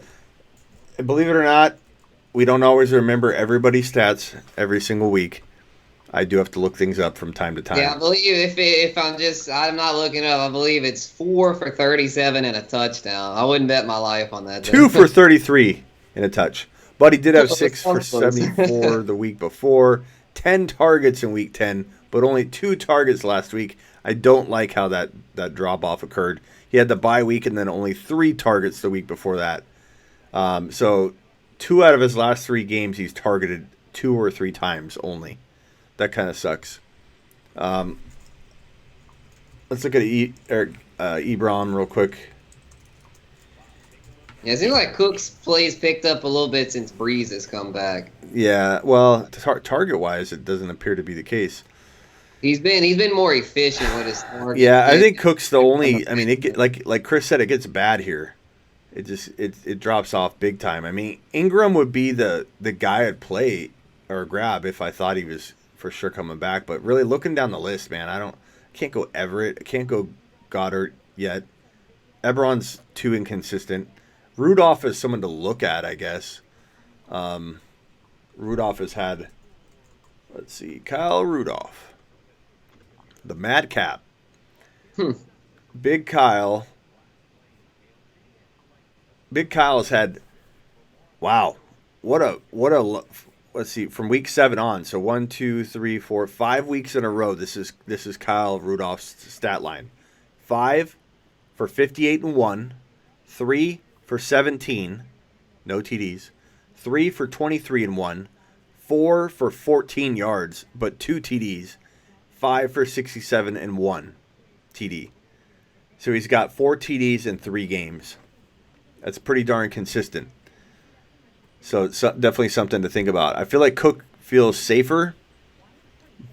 believe it or not, we don't always remember everybody's stats every single week. I do have to look things up from time to time. Yeah, I believe I'm not looking up. I believe it's 4 for 37 and a touchdown. I wouldn't bet my life on that. 2 for 33 and a touch. But he did have 6 for 74 the week before. 10 targets in week 10, but only 2 targets last week. I don't like how that drop-off occurred. He had the bye week and then only 3 targets the week before that. So 2 out of his last 3 games, he's targeted 2 or 3 times only. That kind of sucks. Let's look at Ebron real quick. Yeah, it seems like Cook's plays picked up a little bit since Breeze has come back. Yeah, well, target-wise, it doesn't appear to be the case. He's been more efficient with his target. Yeah, I think Cook's the only. I mean, like Chris said, it gets bad here. It drops off big time. I mean, Ingram would be the guy I'd play or grab if I thought he was for sure coming back. But really, looking down the list, man, can't go Everett. I can't go Goddard yet. Ebron's too inconsistent. Rudolph is someone to look at, I guess. Rudolph has had, let's see, Kyle Rudolph, the Madcap. Big Kyle. Big Kyle's had, wow, what a let's see, from week 7 on. So 1, 2, 3, 4, 5 weeks in a row. This is Kyle Rudolph's stat line. 5 for 58 and 1, 3 for 17, no TDs, 3 for 23 and 1, 4 for 14 yards, but 2 TDs, 5 for 67 and 1 TD. So he's got 4 TDs in 3 games. That's pretty darn consistent. So it's definitely something to think about. I feel like Cook feels safer,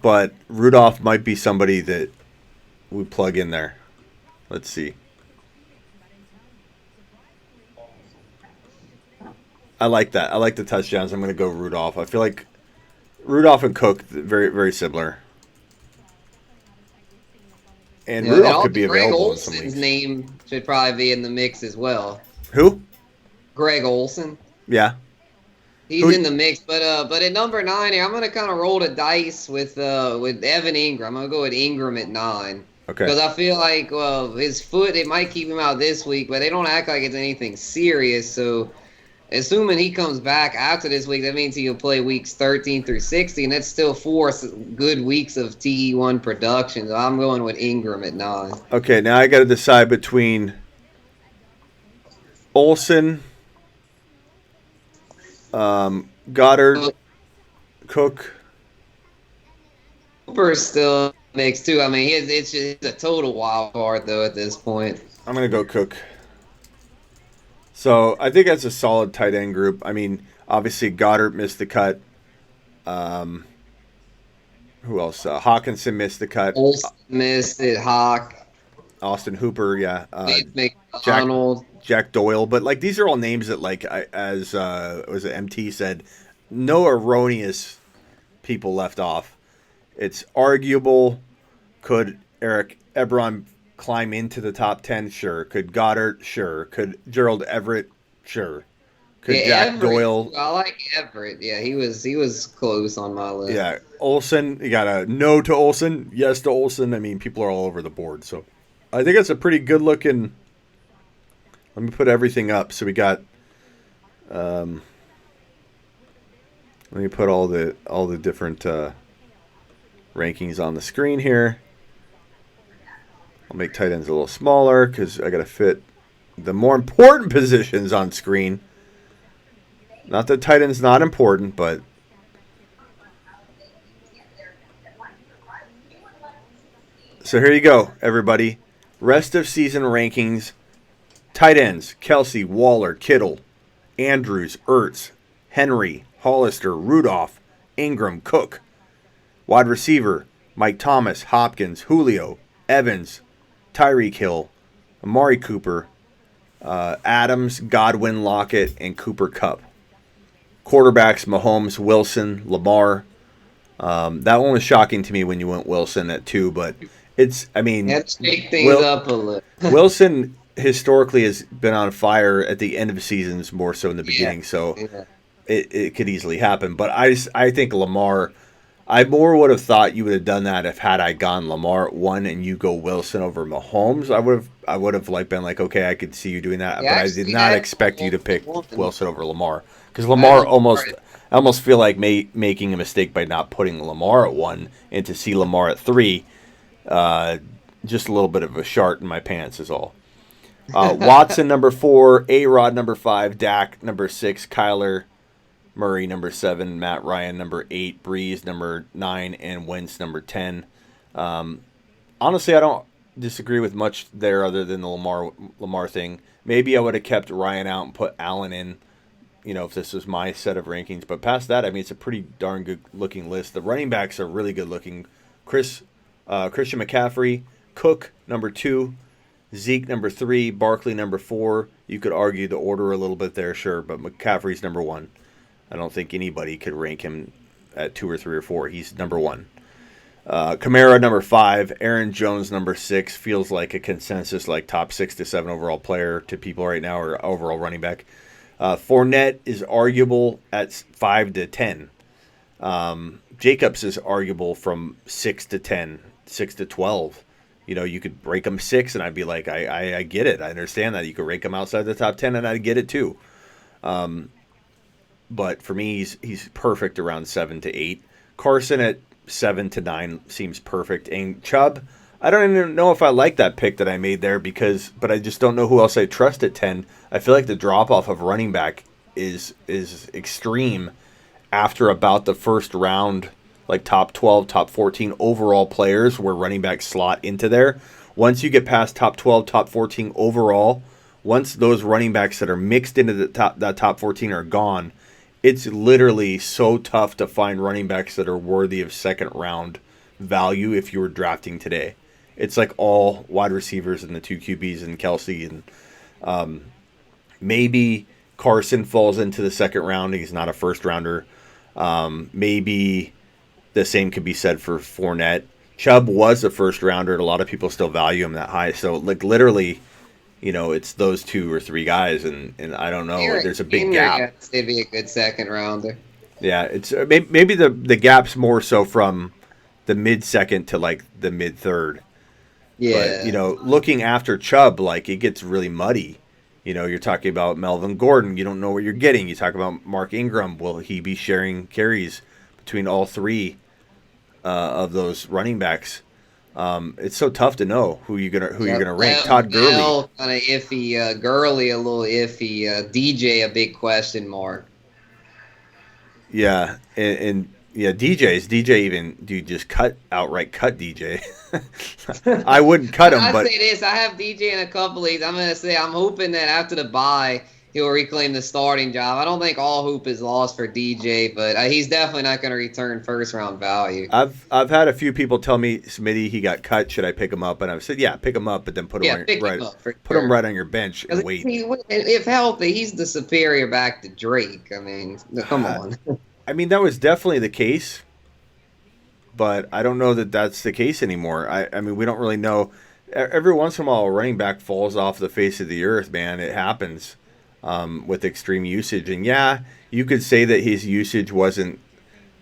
but Rudolph might be somebody that we plug in there. Let's see. I like that. I like the touchdowns. I'm going to go Rudolph. I feel like Rudolph and Cook, very, very similar. And Yeah, Rudolph and could be Greg available in some Olson's leagues. name should probably be in the mix as well. Who? Greg Olson. Yeah. He's in the mix, but at number 9 here, I'm gonna kind of roll the dice with Evan Ingram. I'm gonna go with Ingram at 9. Okay. Because I feel like his foot, it might keep him out this week, but they don't act like it's anything serious. So, assuming he comes back after this week, that means he'll play weeks 13 through 60, and that's still 4 good weeks of TE1 production. So I'm going with Ingram at 9. Okay, now I got to decide between Olsen, Goddard, Cook. Cooper still makes too. I mean, it's just a total wild card though at this point. I'm going to go Cook. So I think that's a solid tight end group. I mean, obviously Goddard missed the cut. Who else? Hawkinson missed the cut. Olsen missed it. Hawk. Austin Hooper, yeah. McDonald. Jack Doyle. But, like, these are all names that, like, as was it MT said, no erroneous people left off. It's arguable. Could Eric Ebron climb into the top 10? Sure. Could Goddard? Sure. Could Gerald Everett? Sure. Could Jack Everett, Doyle? I like Everett. Yeah, he was close on my list. Yeah. Olsen, you got a no to Olsen, yes to Olsen. I mean, people are all over the board. So I think it's a pretty good looking. Let me put everything up. So we got. Let me put all the different rankings on the screen here. I'll make tight ends a little smaller because I got to fit the more important positions on screen. Not that tight end's not important, but so here you go, everybody. Rest of season rankings. Tight ends: Kelsey, Waller, Kittle, Andrews, Ertz, Henry, Hollister, Rudolph, Ingram, Cook. Wide receiver: Mike Thomas, Hopkins, Julio, Evans, Tyreek Hill, Amari Cooper, Adams, Godwin, Lockett, and Cooper Kupp. Quarterbacks: Mahomes, Wilson, Lamar. That one was shocking to me when you went Wilson at 2, but it's, I mean, let's shake things up a little. Wilson historically has been on fire at the end of seasons more so in the beginning, so it could easily happen. But I think Lamar, I more would have thought you would have done that if had I gone Lamar at 1 and you go Wilson over Mahomes. I would have like been like, okay, I could see you doing that, but I did not expect you to pick Wilson over Lamar because Lamar I almost feel like making a mistake by not putting Lamar at 1 and to see Lamar at 3. Just a little bit of a shart in my pants is all. Watson number 4, A-Rod number 5, Dak number 6, Kyler Murray number 7, Matt Ryan number 8, Breeze number 9, and Wentz number 10. Honestly, I don't disagree with much there other than the Lamar thing. Maybe I would have kept Ryan out and put Allen in, if this was my set of rankings. But past that, I mean, it's a pretty darn good looking list. The running backs are really good looking. Christian McCaffrey, Cook number 2, Zeke number 3, Barkley number 4. You could argue the order a little bit there, sure, but McCaffrey's number 1. I don't think anybody could rank him at 2 or 3 or 4. He's number 1. Kamara number 5, Aaron Jones number 6. Feels like a consensus, like top 6 to 7 overall player to people right now, or overall running back. Fournette is arguable at 5 to 10. Jacobs is arguable from 6 to 10, 6 to 12. You could break him 6, and I'd be like, I get it. I understand that. You could rank him outside the top 10, and I'd get it too. But for me, he's perfect around 7 to 8. Carson at 7 to 9 seems perfect. And Chubb, I don't even know if I like that pick that I made there but I just don't know who else I trust at 10. I feel like the drop off of running back is extreme after about the first round, like top 12, top 14 overall players where running backs slot into there. Once you get past top 12, top 14 overall, once those running backs that are mixed into that top 14 are gone, it's literally so tough to find running backs that are worthy of second round value if you were drafting today. It's like all wide receivers and the 2 QBs and Kelsey, and maybe Carson falls into the second round. He's not a first rounder. Maybe the same could be said for Fournette. Chubb was a first rounder, and a lot of people still value him that high. So, like, literally, it's those 2 or 3 guys, and I don't know. There's a big gap. It'd be a good second rounder. Yeah, it's maybe the gap's more so from the mid second to like the mid third. Yeah. But looking after Chubb, like, it gets really muddy. You're talking about Melvin Gordon. You don't know what you're getting. You talk about Mark Ingram. Will he be sharing carries between all 3 of those running backs? It's so tough to know who you're gonna rank. Todd Gurley, kind of iffy. Gurley a little iffy. DJ a big question mark. Yeah, and DJ even do you just outright cut DJ? I wouldn't cut him. But I say this: I have DJ in a couple leagues. I'm gonna say I'm hoping that after the bye he'll reclaim the starting job. I don't think all hope is lost for DJ, but he's definitely not going to return first round value. I've had a few people tell me, Smitty, he got cut. Should I pick him up? And I've said, yeah, pick him up, but then put him right on your bench and wait. If healthy, he's the superior back to Drake. I mean, come on. I mean, that was definitely the case, but I don't know that that's the case anymore. I mean, we don't really know. Every once in a while, a running back falls off the face of the earth, man. It happens. With extreme usage. And yeah, you could say that his usage wasn't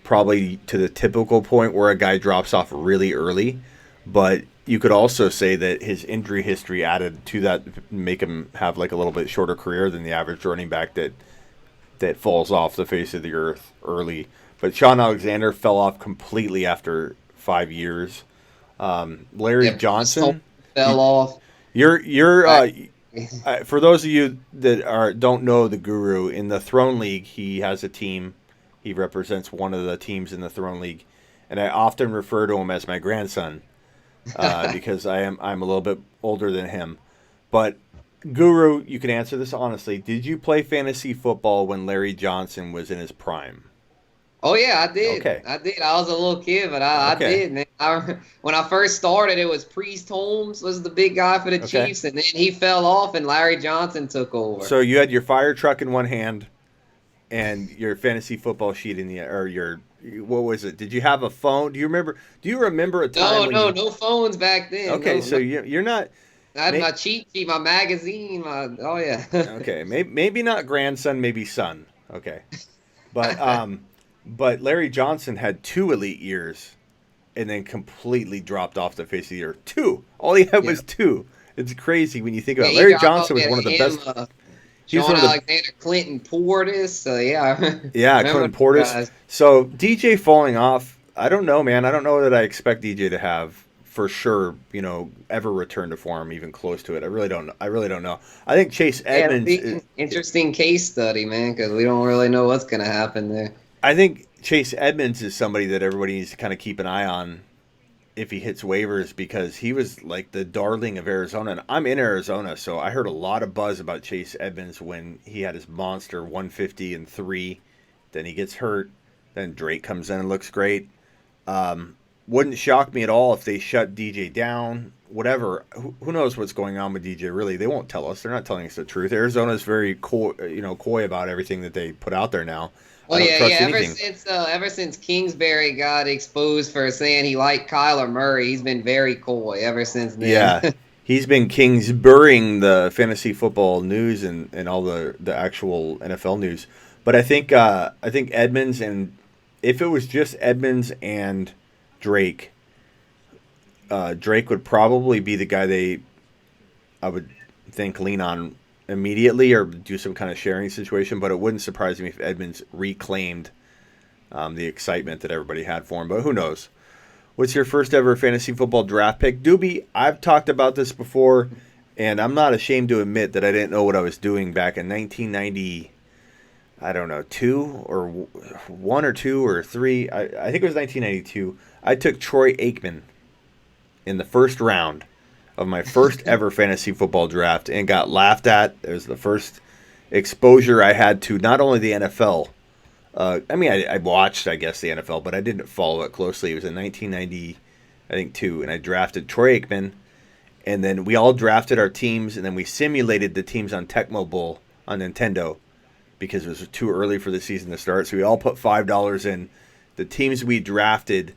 probably to the typical point where a guy drops off really early, but you could also say that his injury history added to that, make him have like a little bit shorter career than the average running back that falls off the face of the earth early. But Sean Alexander fell off completely after 5 years. Larry Johnson fell off. For those of you that don't know the Guru, in the Throne League, he has a team. He represents one of the teams in the Throne League, and I often refer to him as my grandson because I'm a little bit older than him. But Guru, you can answer this honestly. Did you play fantasy football when Larry Johnson was in his prime? Oh, yeah, I did. Okay. I did. I was a little kid, but I did, man. When I first started, it was Priest Holmes was the big guy for the Chiefs, and then he fell off, and Larry Johnson took over. So you had your fire truck in one hand and your fantasy football sheet in the or your what was it? Did you have a phone? Do you remember a time? No phones back then. Okay, so you're not. I had my cheat sheet, my magazine, oh yeah. Okay, maybe not grandson, maybe son. Okay, but Larry Johnson had 2 elite years, and then completely dropped off the face of the earth. 2, all he had was 2. It's crazy when you think about it. Larry Johnson was one of the best. Sean Alexander, Clinton Portis, yeah, Clinton Portis. Guys. So DJ falling off, I don't know, man. I don't know that I expect DJ to have for sure, ever return to form, even close to it. I really don't know. I think Chase Edmonds is interesting case study, man, because we don't really know what's going to happen there. I think Chase Edmonds is somebody that everybody needs to kind of keep an eye on if he hits waivers because he was like the darling of Arizona. And I'm in Arizona, so I heard a lot of buzz about Chase Edmonds when he had his monster 150 and 3. Then he gets hurt. Then Drake comes in and looks great. Wouldn't shock me at all if they shut DJ down. Whatever. Who knows what's going on with DJ? Really, they won't tell us. They're not telling us the truth. Arizona's very coy about everything that they put out there now. Well, ever since Kingsbury got exposed for saying he liked Kyler Murray, he's been very coy ever since then. Yeah, he's been Kingsburying the fantasy football news and all the actual NFL news. But I think Edmonds, and if it was just Edmonds and Drake, Drake would probably be the guy I would think lean on immediately or do some kind of sharing situation, but it wouldn't surprise me if Edmonds reclaimed the excitement that everybody had for him. But who knows? What's your first ever fantasy football draft pick? Doobie, I've talked about this before, and I'm not ashamed to admit that I didn't know what I was doing back in 1990. I don't know, 2 or 1 or 2 or 3. I think it was 1992. I took Troy Aikman in the first round of my first ever fantasy football draft and got laughed at. It was the first exposure I had to not only the NFL. I watched, I guess, the NFL, but I didn't follow it closely. It was in 1990, I think, 2, and I drafted Troy Aikman. And then we all drafted our teams, and then we simulated the teams on Tecmo Bowl on Nintendo because it was too early for the season to start. So we all put $5 in. The teams we drafted,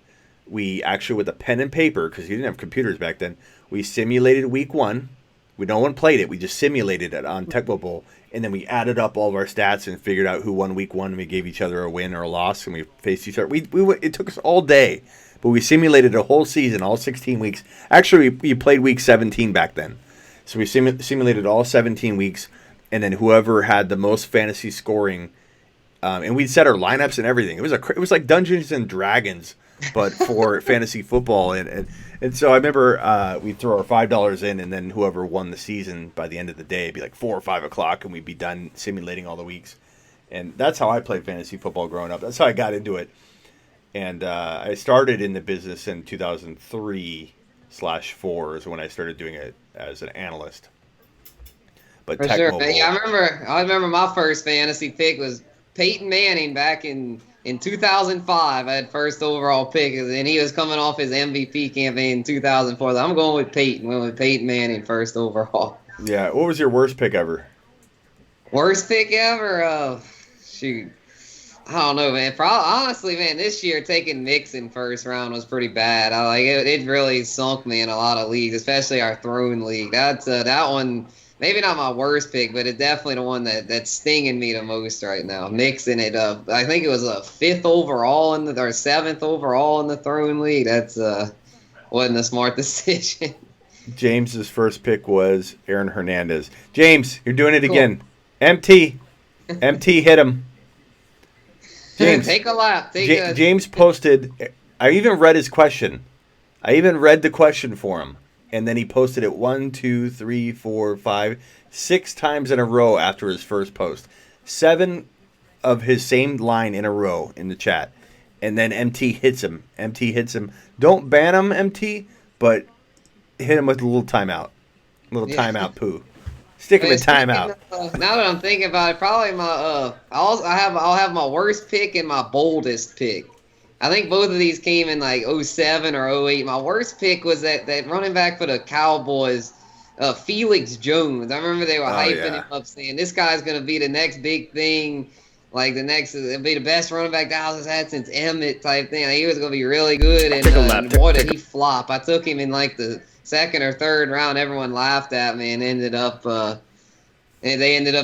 we actually, with a pen and paper, because you didn't have computers back then, we simulated week 1. No one played it. We just simulated it on Tecmo Bowl. And then we added up all of our stats and figured out who won week 1. And we gave each other a win or a loss. And we faced each other. It took us all day. But we simulated a whole season, all 16 weeks. Actually, we played week 17 back then. So we simulated all 17 weeks. And then whoever had the most fantasy scoring. And we'd set our lineups and everything. It was like Dungeons and Dragons, but for fantasy football. And so I remember we'd throw our $5 in, and then whoever won the season by the end of the day, it'd be like 4 or 5 o'clock, and we'd be done simulating all the weeks. And that's how I played fantasy football growing up. That's how I got into it. And I started in the business in 2003/4 is when I started doing it as an analyst. But for sure, yeah, I remember my first fantasy pick was Peyton Manning back in 2005. I had first overall pick, and he was coming off his MVP campaign in 2004. I'm going with Peyton. Went with Peyton Manning first overall. Yeah. What was your worst pick ever? Worst pick ever? Shoot. I don't know, man. Honestly, man, this year taking Mixon first round was pretty bad. It really sunk me in a lot of leagues, especially our Throne League. That one. Maybe not my worst pick, but it's definitely the one that's stinging me the most right now. Mixing it up. I think it was a 5th overall or 7th overall in the Throne League. That's wasn't a smart decision. James's first pick was Aaron Hernandez. James, you're doing it again. MT hit him. James, take a lap. James posted. I even read his question. I even read the question for him. And then he posted it 1, 2, 3, 4, 5, 6 times in a row after his first post. 7 of his same line in a row in the chat. And then MT hits him. Don't ban him, MT, but hit him with a little timeout. Timeout poo. Stick him in timeout. Now that I'm thinking about it, probably I'll have my worst pick and my boldest pick. I think both of these came in like 07 or 08. My worst pick was that running back for the Cowboys, Felix Jones. I remember they were hyping him up, saying this guy's going to be the next big thing, it'll be the best running back Dallas has had since Emmett type thing. He was going to be really good, and boy, did he flop. I took him in like the 2nd or 3rd round. Everyone laughed at me and they ended up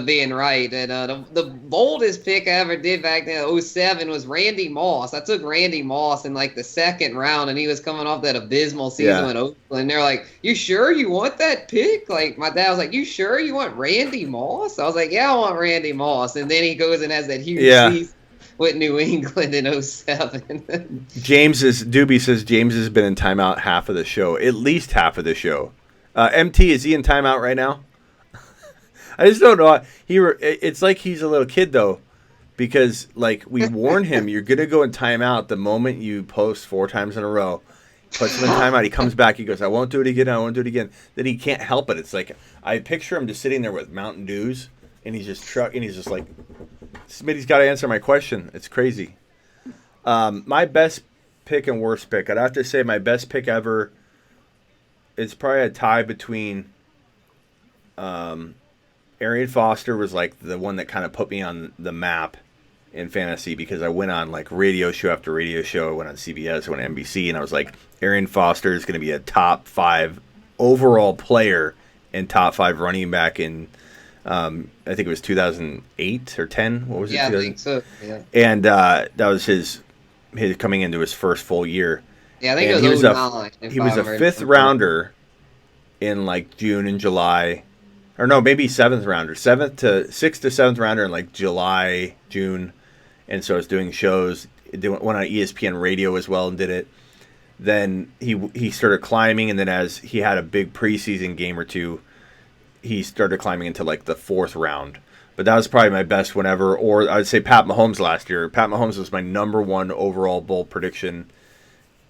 being right. And the boldest pick I ever did back then, 07, was Randy Moss. I took Randy Moss in like the 2nd round, and he was coming off that abysmal season with Oakland. They're like, "You sure you want that pick?" Like my dad was like, "You sure you want Randy Moss?" I was like, "Yeah, I want Randy Moss." And then he goes and has that huge season with New England in 07. Doobie says James has been in timeout half of the show, at least half of the show. MT, is he in timeout right now? I just don't know. It's like he's a little kid, though, because, like, we warn him, you're going to go in timeout the moment you post 4 times in a row. puts him in timeout. He comes back. He goes, I won't do it again. I won't do it again. Then he can't help it. It's like I picture him just sitting there with Mountain Dews, and he's just like, Smitty's got to answer my question. It's crazy. My best pick and worst pick. I'd have to say my best pick ever. It's probably a tie between. Arian Foster was like the one that kind of put me on the map in fantasy because I went on like radio show after radio show. I went on CBS, I went on NBC, and I was like, Arian Foster is going to be a top 5 overall player and top 5 running back in, I think it was 2008 or 10. What was it? Yeah, I think so. Yeah. And that was his coming into his first full year. Yeah, I think and it was 09. He was a 5th rounder in like June and July. Or no, maybe 7th rounder. 6th to 7th rounder in like July, June. And so I was doing shows. Went on ESPN radio as well and did it. Then he started climbing, and then as he had a big preseason game or two, he started climbing into like the 4th round. But that was probably my best one ever. Or I would say Pat Mahomes last year. Pat Mahomes was my number 1 overall bold prediction.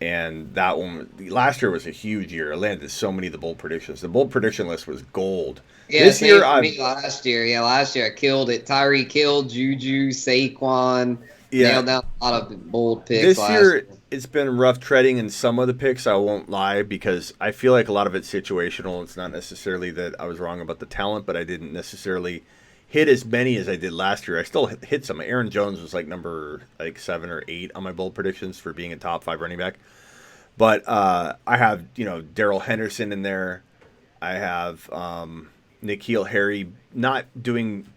And that one last year was a huge year. I landed so many of the bold predictions. The bold prediction list was gold. Yeah, this year last year. Yeah, last year I killed it. Tyreek killed Juju, Saquon. Yeah, nailed down a lot of bold picks. This year it's been rough treading in some of the picks. I won't lie because I feel like a lot of it's situational. It's not necessarily that I was wrong about the talent, but I didn't necessarily hit as many as I did last year. I still hit some. Aaron Jones was like number 7 or 8 on my bold predictions for being a top 5 running back. But I have, Darrell Henderson in there. I have N'Keal Harry not doing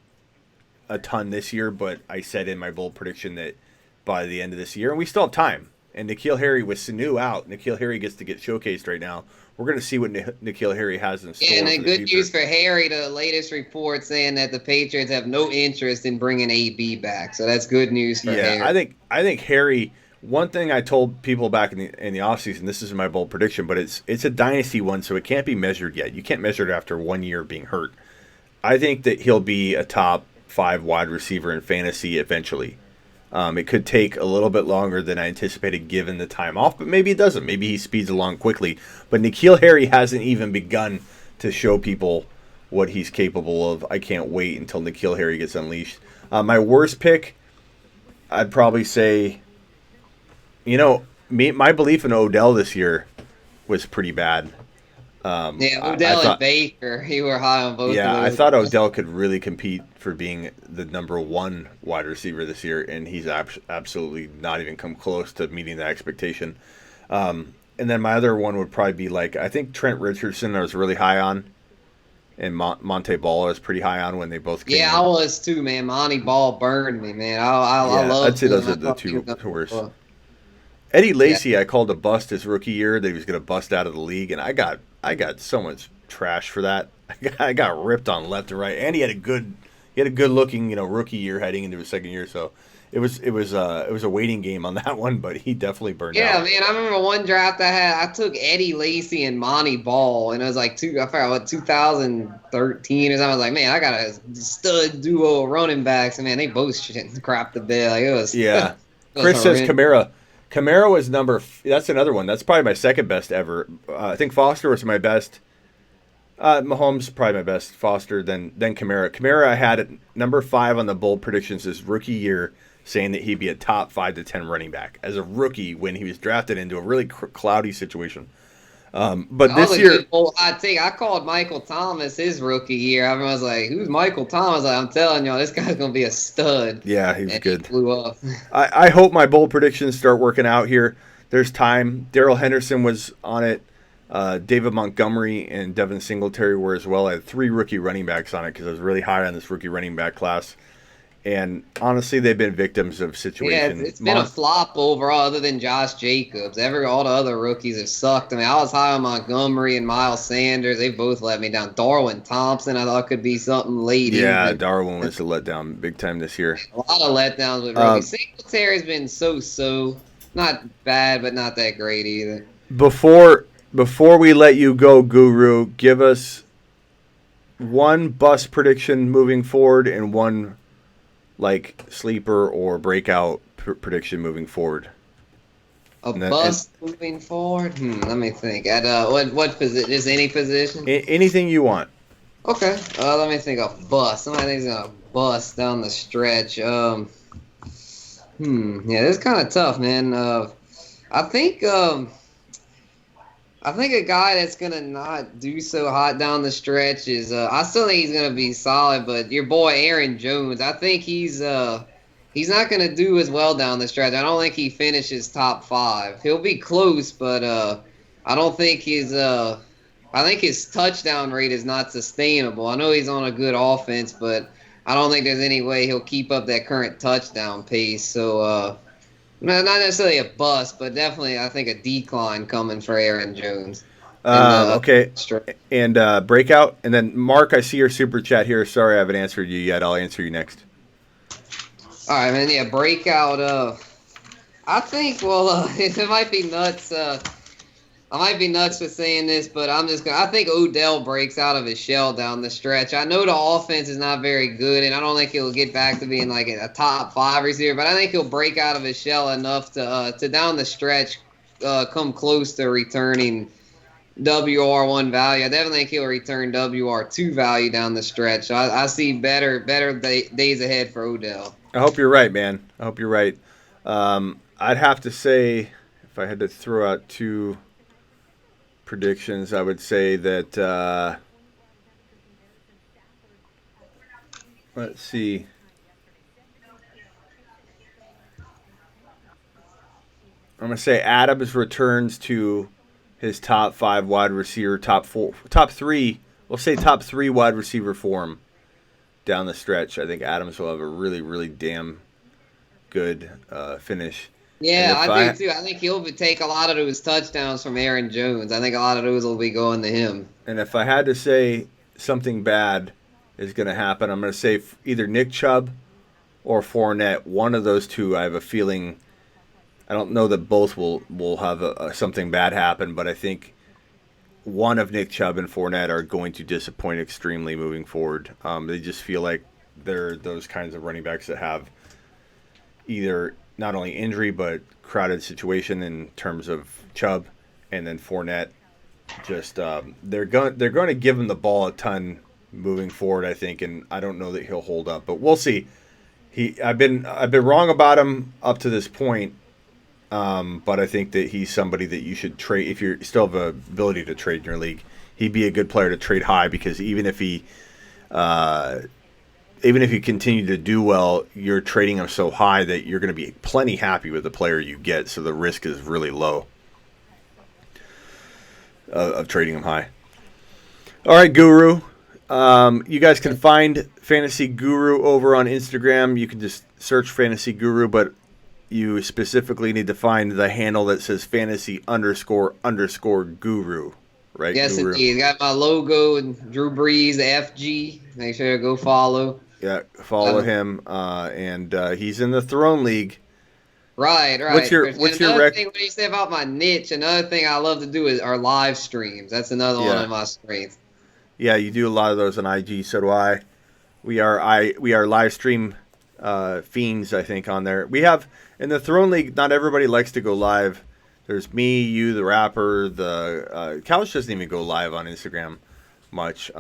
a ton this year, but I said in my bold prediction that by the end of this year, and we still have time. And N'Keal Harry with Sanu out, N'Keal Harry gets to get showcased right now. We're going to see what N'Keal Harry has in store. Yeah, and then good news for Harry, the latest report saying that the Patriots have no interest in bringing AB back. So that's good news for Harry. Yeah, I think Harry. One thing I told people back in the offseason, this is my bold prediction, but it's a dynasty one, so it can't be measured yet. You can't measure it after 1 year of being hurt. I think that he'll be a top 5 wide receiver in fantasy eventually. It could take a little bit longer than I anticipated given the time off, but maybe it doesn't. Maybe he speeds along quickly. But N'Keal Harry hasn't even begun to show people what he's capable of. I can't wait until N'Keal Harry gets unleashed. My worst pick, I'd probably say... my belief in Odell this year was pretty bad. Odell and Baker, you were high on both of those. Yeah, I thought Odell could really compete for being the number 1 wide receiver this year, and he's absolutely not even come close to meeting that expectation. And then my other one would probably be I think Trent Richardson I was really high on, and Monte Ball I was pretty high on when they both came in. I was too, man. Monty Ball burned me, man. I love. I'd say those are the 2 worst. Eddie Lacy, I called a bust his rookie year that he was going to bust out of the league, and I got so much trash for that. I got ripped on left and right, and he had a good looking rookie year heading into his second year. So it was a waiting game on that one, but he definitely burned out. Yeah, man, I remember one draft I took Eddie Lacy and Monty Ball, and it was I forgot what 2013 or something. I was like, man, I got a stud duo of running backs, and man, they both crap the bed. It was Chris says Kamara. Kamara was that's another one. That's probably my second best ever. I think Foster was my best. Mahomes probably my best. Foster, then Kamara. Kamara I had at number 5 on the bold predictions his rookie year, saying that he'd be a top 5 to 10 running back as a rookie when he was drafted into a really cloudy situation. But this year, I called Michael Thomas his rookie year. Everyone was like, "Who's Michael Thomas?" I'm telling y'all, this guy's gonna be a stud. Yeah, he was good. He blew up. I hope my bold predictions start working out here. There's time. Darrell Henderson was on it. David Montgomery and Devin Singletary were as well. I had 3 rookie running backs on it because I was really high on this rookie running back class. And honestly, they've been victims of situations. Yeah, it's been a flop overall, other than Josh Jacobs. All the other rookies have sucked. I mean, I was high on Montgomery and Miles Sanders. They both let me down. Darwin Thompson, I thought could be something late. Yeah, Darwin was a letdown big time this year. A lot of letdowns with rookies. Singletary's been so. Not bad, but not that great either. Before we let you go, Guru, give us one bust prediction moving forward and one sleeper or breakout prediction moving forward. A And bust moving forward? Let me think. At what position? Just any position? anything you want. Okay. Let me think. A bust. Somebody thinks gonna bust down the stretch. Yeah, this is kind of tough, man. I think I think a guy that's gonna not do so hot down the stretch is I still think he's gonna be solid, but your boy Aaron Jones, I think he's not gonna do as well down the stretch. I don't think he finishes top 5. He'll be close, but I don't think I think his touchdown rate is not sustainable. I know he's on a good offense, but I don't think there's any way he'll keep up that current touchdown pace. So not necessarily a bust, but definitely I think a decline coming for Aaron Jones. Okay. And breakout. And then, Mark, I see your super chat here. Sorry I haven't answered you yet. I'll answer you next. All right, man. Yeah, breakout. I think, well, it might be nuts. I might be nuts for saying this, but I think Odell breaks out of his shell down the stretch. I know the offense is not very good, and I don't think he'll get back to being like a top 5 receiver, but I think he'll break out of his shell enough to down the stretch come close to returning WR1 value. I definitely think he'll return WR2 value down the stretch. So I see better days ahead for Odell. I hope you're right, man. I hope you're right. I'd have to say, if I had to throw out 2 predictions, I would say that let's see. I'm gonna say Adams returns to his top 5 wide receiver, top 3. We'll say top 3 wide receiver form down the stretch. I think Adams will have a really, really damn good finish. Yeah, I do too. I think he'll take a lot of those touchdowns from Aaron Jones. I think a lot of those will be going to him. And if I had to say something bad is going to happen, I'm going to say either Nick Chubb or Fournette. One of those two, I have a feeling. I don't know that both will have something bad happen, but I think one of Nick Chubb and Fournette are going to disappoint extremely moving forward. They just feel like they're those kinds of running backs that have either not only injury but crowded situation in terms of Chubb, and then Fournette. Just they're going to give him the ball a ton moving forward, I think, and I don't know that he'll hold up, but we'll see. I've been wrong about him up to this point, but I think that he's somebody that you should trade if you still have the ability to trade in your league. He'd be a good player to trade high because even if he continue to do well, you're trading him so high that you're going to be plenty happy with the player you get, so the risk is really low of trading him high. All right, Guru. You guys can find Fantasy Guru over on Instagram. You can just search Fantasy Guru, but you specifically need to find the handle that says fantasy__guru. Right? Yes, Guru? indeed. Got my logo and Drew Brees, the FG. Make sure to go follow. Yeah, follow him, and he's in the Throne League. Right. What's your thing? What do you say about my niche? Another thing I love to do are live streams. That's another one of my strengths. Yeah, you do a lot of those on IG. So do I. We are live stream fiends, I think, on there. We have in the Throne League. Not everybody likes to go live. There's me, you, the rapper. The Couch doesn't even go live on Instagram much.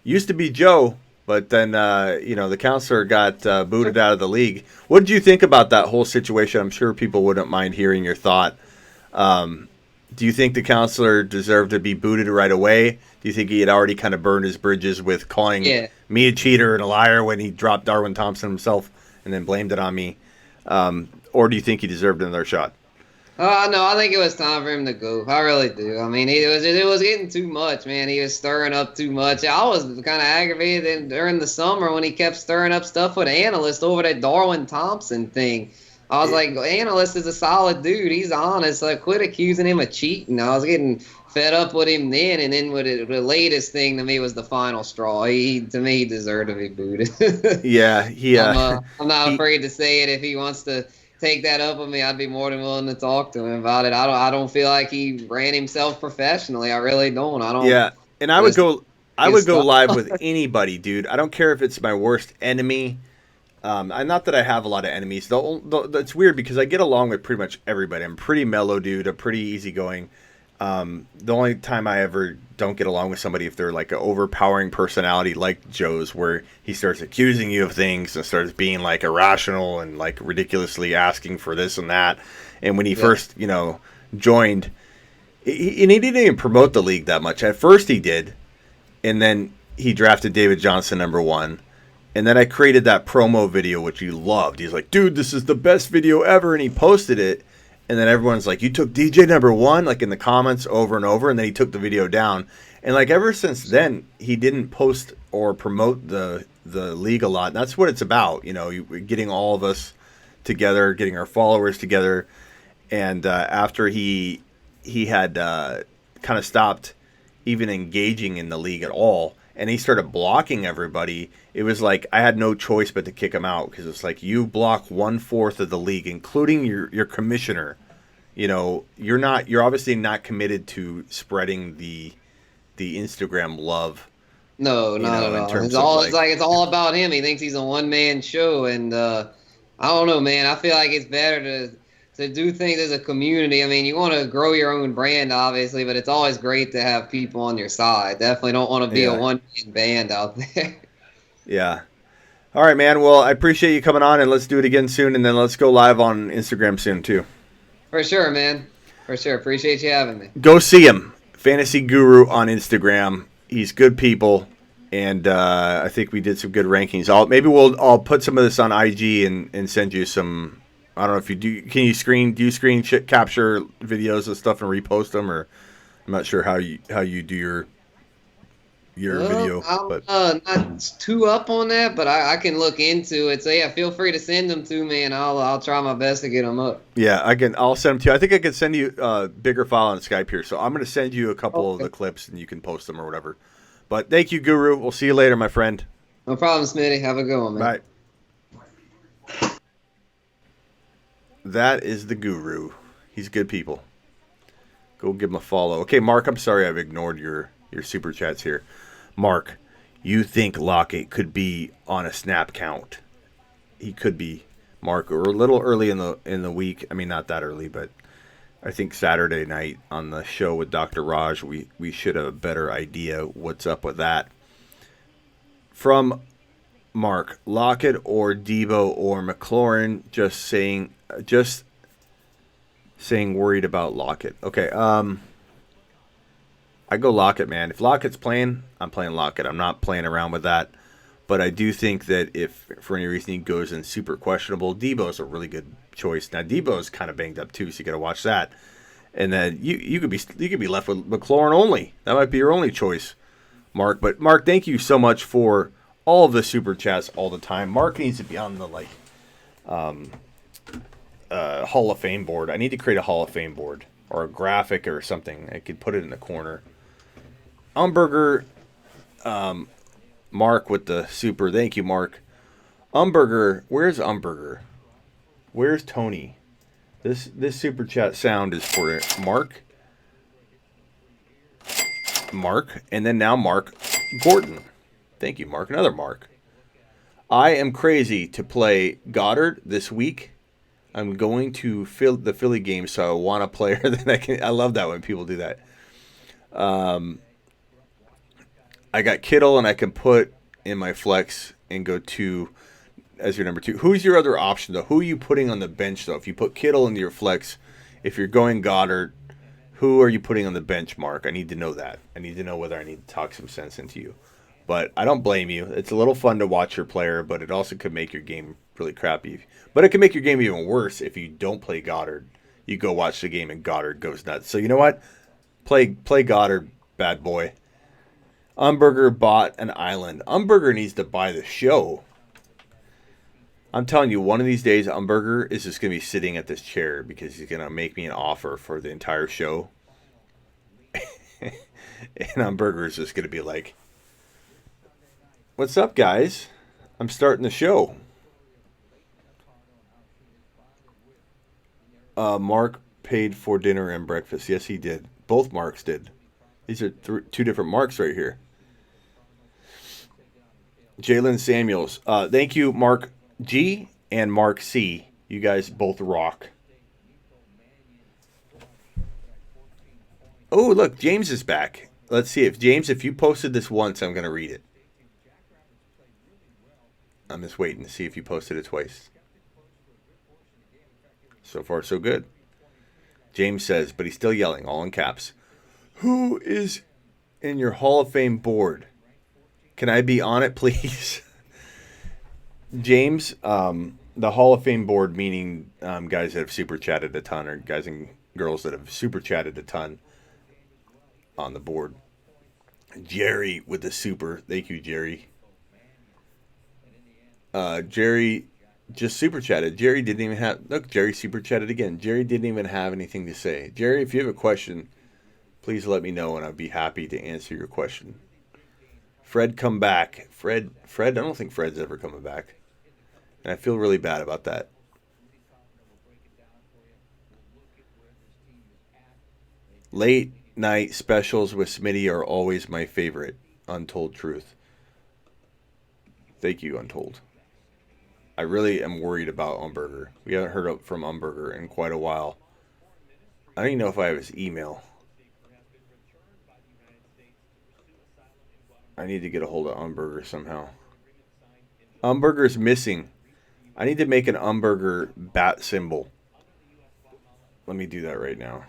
Used to be Joe. But then, the counselor got booted out of the league. What did you think about that whole situation? I'm sure people wouldn't mind hearing your thought. Do you think the counselor deserved to be booted right away? Do you think he had already kind of burned his bridges with calling me a cheater and a liar when he dropped Darwin Thompson himself and then blamed it on me? Or do you think he deserved another shot? No, I think it was time for him to go. I really do. I mean, it was getting too much, man. He was stirring up too much. I was kind of aggravated during the summer when he kept stirring up stuff with analysts over that Darwin Thompson thing. I was like, analyst is a solid dude. He's honest. Like, quit accusing him of cheating. I was getting fed up with him then, and then the latest thing to me was the final straw. To me, he deserved to be booted. I'm not afraid to say it if he wants to take that up with me. I'd be more than willing to talk to him about it. I don't feel like he ran himself professionally. I really don't. I don't. Yeah, and I would go live with anybody, dude. I don't care if it's my worst enemy. Not that I have a lot of enemies. It's weird because I get along with pretty much everybody. I'm a pretty mellow dude. I'm pretty easygoing. The only time I ever don't get along with somebody if they're like an overpowering personality like Joe's, where he starts accusing you of things and starts being like irrational and like ridiculously asking for this and that. And when he first, joined, and he didn't even promote the league that much. At first he did, and then he drafted David Johnson #1. And then I created that promo video, which you loved. He's like, dude, this is the best video ever. And he posted it. And then everyone's like, you took DJ #1, like in the comments over and over. And then he took the video down. And like ever since then, he didn't post or promote the league a lot. And that's what it's about. Getting all of us together, getting our followers together. And after he had kind of stopped even engaging in the league at all, and he started blocking everybody, it was like I had no choice but to kick him out, because it's like, you block 1/4 of the league, including your commissioner. You're obviously not committed to spreading the Instagram love. No, not at all. It's all about him. He thinks he's a one-man show, and I don't know, man. I feel like it's better to do things as a community. I mean, you want to grow your own brand, obviously, but it's always great to have people on your side. Definitely don't want to be a one-man band out there. Yeah. All right, man. Well, I appreciate you coming on, and let's do it again soon, and then let's go live on Instagram soon, too. For sure, man. For sure. Appreciate you having me. Go see him. Fantasy Guru on Instagram. He's good people, and I think we did some good rankings. I'll put some of this on IG and send you some. I don't know if you do. Do you screen capture videos and stuff and repost them, or I'm not sure how you do your video. I'm not too up on that, but I can look into it. So yeah, feel free to send them to me, and I'll try my best to get them up. Yeah, I'll send them to you. I think I can send you a bigger file on Skype here, so I'm going to send you a couple of the clips, and you can post them or whatever. But thank you, Guru. We'll see you later, my friend. No problem, Smitty. Have a good one, man. Bye. That is the Guru. He's good people. Go give him a follow. Okay, Mark, I'm sorry I've ignored your super chats here. Mark, you think Lockett could be on a snap count? He could be, Mark, or a little early in the week. I mean, not that early, but I think Saturday night on the show with Dr. Raj, we should have a better idea what's up with that. From Mark, Lockett or Debo or McLaurin, just saying worried about Lockett. Okay, I go Lockett, man. If Lockett's playing, I'm playing Lockett. I'm not playing around with that. But I do think that if for any reason he goes in super questionable, Debo's a really good choice. Now Debo's kind of banged up too, so you got to watch that. And then you could be left with McLaurin only. That might be your only choice, Mark. But Mark, thank you so much for all of the super chats all the time. Mark needs to be on the Hall of Fame board. I need to create a Hall of Fame board or a graphic or something. I could put it in the corner. Umberger, Mark with the super. Thank you, Mark. Umberger, where's Umberger? Where's Tony? This super chat sound is for Mark. Mark, and then now Mark Gordon. Thank you, Mark. Another Mark. I am crazy to play Goddard this week. I'm going to the Philly game, so I want a player that I can. I love that when people do that. I got Kittle, and I can put in my flex and go to as your number 2. Who's your other option, though? Who are you putting on the bench, though? If you put Kittle into your flex, if you're going Goddard, who are you putting on the bench, Mark? I need to know that. I need to know whether I need to talk some sense into you. But I don't blame you. It's a little fun to watch your player, but it also could make your game really crappy. But it can make your game even worse if you don't play Goddard. You go watch the game and Goddard goes nuts. So you know what? Play Goddard, bad boy. Umberger bought an island. Umberger needs to buy the show. I'm telling you, one of these days, Umberger is just going to be sitting at this chair because he's going to make me an offer for the entire show. And Umberger is just going to be like, what's up, guys? I'm starting the show. Mark paid for dinner and breakfast. Yes, he did. Both Marks did. These are two different Marks right here. Jalen Samuels. Thank you, Mark. G and Mark C. You guys both rock. Oh, look, James is back. Let's see if James, if you posted this once, I'm gonna read it. I'm just waiting to see if you posted it twice. So far, so good. James says, but he's still yelling, all in caps. Who is in your Hall of Fame board? Can I be on it, please? James, the Hall of Fame board, meaning guys that have super chatted a ton, or guys and girls that have super chatted a ton on the board. Jerry with the super. Thank you, Jerry. Jerry just super chatted. Jerry didn't even have. Look, Jerry super chatted again. Jerry didn't even have anything to say. Jerry, if you have a question, please let me know and I'd be happy to answer your question. Fred, come back. Fred, I don't think Fred's ever coming back. And I feel really bad about that. Late night specials with Smitty are always my favorite. Untold Truth. Thank you, Untold. I really am worried about Umberger. We haven't heard from Umberger in quite a while. I don't even know if I have his email. I need to get a hold of Umberger somehow. Umberger's missing. I need to make an Umberger bat symbol. Let me do that right now.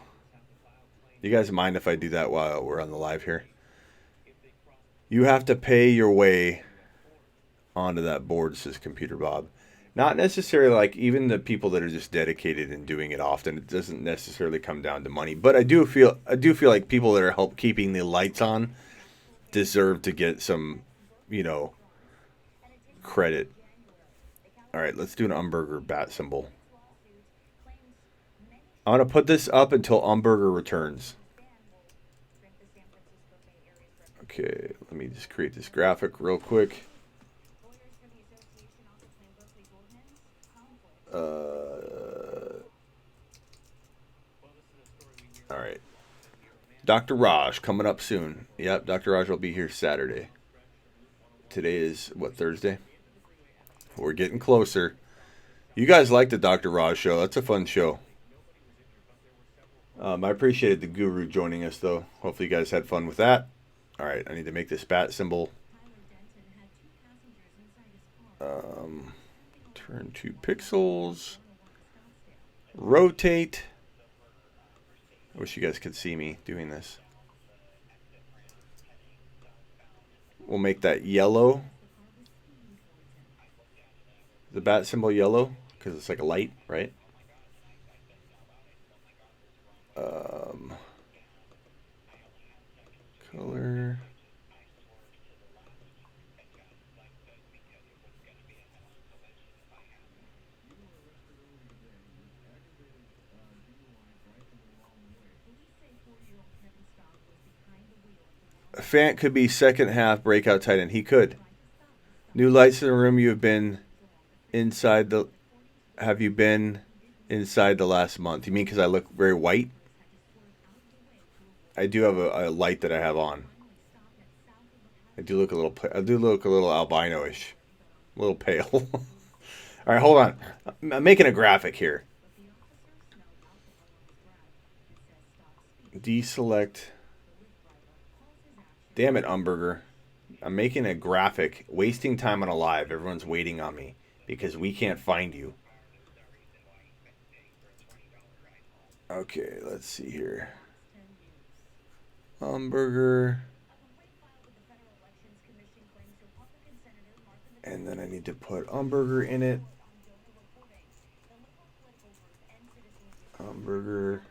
You guys mind if I do that while we're on the live here? You have to pay your way onto that board, says Computer Bob. Not necessarily like even the people that are just dedicated and doing it often. It doesn't necessarily come down to money, but I do feel like people that are help keeping the lights on deserve to get some, credit. All right, let's do an Umberger bat symbol. I'm going to put this up until Umberger returns. Okay, let me just create this graphic real quick. All right. Dr. Raj coming up soon. Yep, Dr. Raj will be here Saturday. Today is, Thursday? We're getting closer. You guys like the Dr. Raj show. That's a fun show. I appreciated the guru joining us, though. Hopefully you guys had fun with that. All right, I need to make this bat symbol. Turn 2 pixels. Rotate. I wish you guys could see me doing this. We'll make that yellow. The bat symbol yellow because it's like a light, right? Color. Fant could be second half breakout tight end. He could. New lights in the room. You have been inside the. Have you been inside the last month? You mean because I look very white? I do have a light that I have on. I do look a little. I do look a little albino-ish, a little pale. All right, hold on. I'm making a graphic here. Deselect. Damn it, Umberger. I'm making a graphic, wasting time on a live. Everyone's waiting on me because we can't find you. Okay, let's see here. Umberger. And then I need to put Umberger in it. Umberger.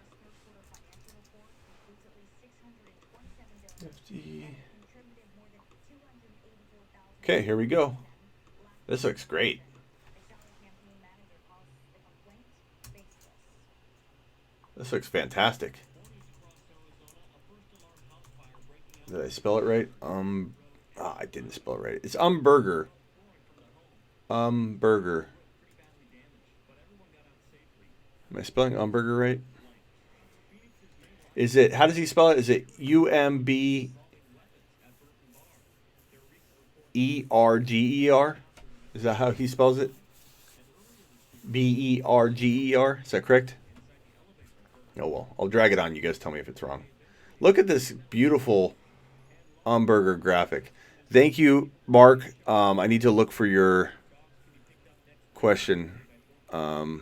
50. Okay, here we go. This looks great. This looks fantastic. Did I spell it right? I didn't spell it right. It's Umberger. Umberger. Am I spelling Umberger right? Is it, how does he spell it? Is it UMBERGER? Is that how he spells it? Berger. Is that correct? Oh, well. I'll drag it on. You guys tell me if it's wrong. Look at this beautiful Umberger graphic. Thank you, Mark. I need to look for your question. Thank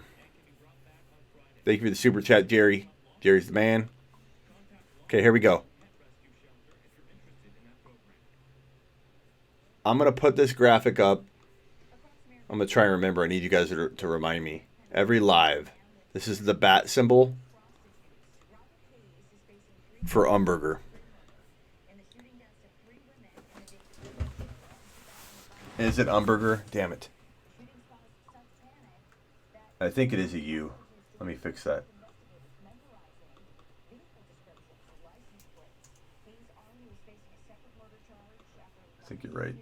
you for the super chat, Jerry. Jerry's the man. Okay, here we go. I'm going to put this graphic up. I'm going to try and remember. I need you guys to remind me. Every live. This is the bat symbol for Umberger. Is it Umberger? Damn it. I think it is a U. Let me fix that. I think you're right.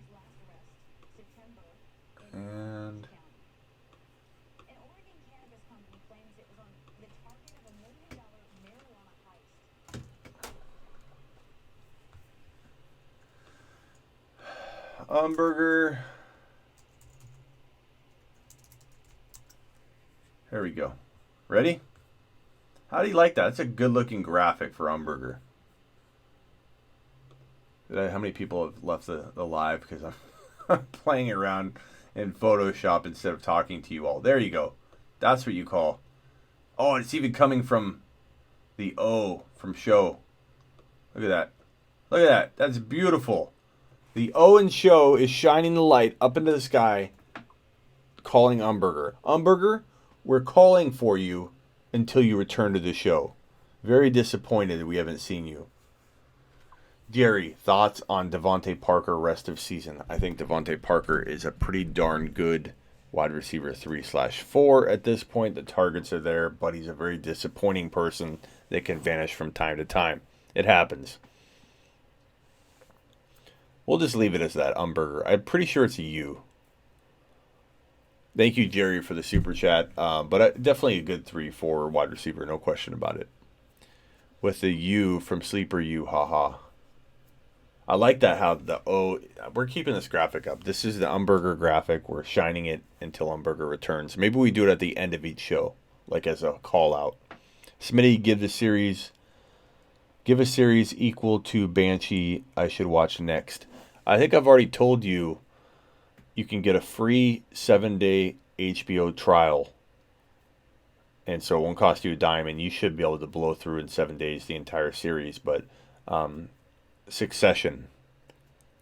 And Umberger. There we go. Ready? How do you like that? That's a good looking graphic for Umberger. How many people have left the live because I'm playing around in Photoshop instead of talking to you all? There you go. That's what you call. Oh, it's even coming from the O from show. Look at that. Look at that. That's beautiful. The O in show is shining the light up into the sky, calling Umberger. Umberger, we're calling for you until you return to the show. Very disappointed that we haven't seen you. Jerry, thoughts on Devontae Parker rest of season? I think Devontae Parker is a pretty darn good wide receiver 3/4 at this point. The targets are there, but he's a very disappointing person that can vanish from time to time. It happens. We'll just leave it as that, Umberger. I'm pretty sure it's a U. Thank you, Jerry, for the super chat. But definitely a good 3/4 wide receiver, no question about it. With the U from Sleeper U, haha. I like that how the O... We're keeping this graphic up. This is the Umberger graphic. We're shining it until Umberger returns. Maybe we do it at the end of each show, like as a call out. Smitty, give a series equal to Banshee I should watch next. I think I've already told you can get a free 7-day HBO trial. And so it won't cost you a dime, and you should be able to blow through in 7 days the entire series. But Succession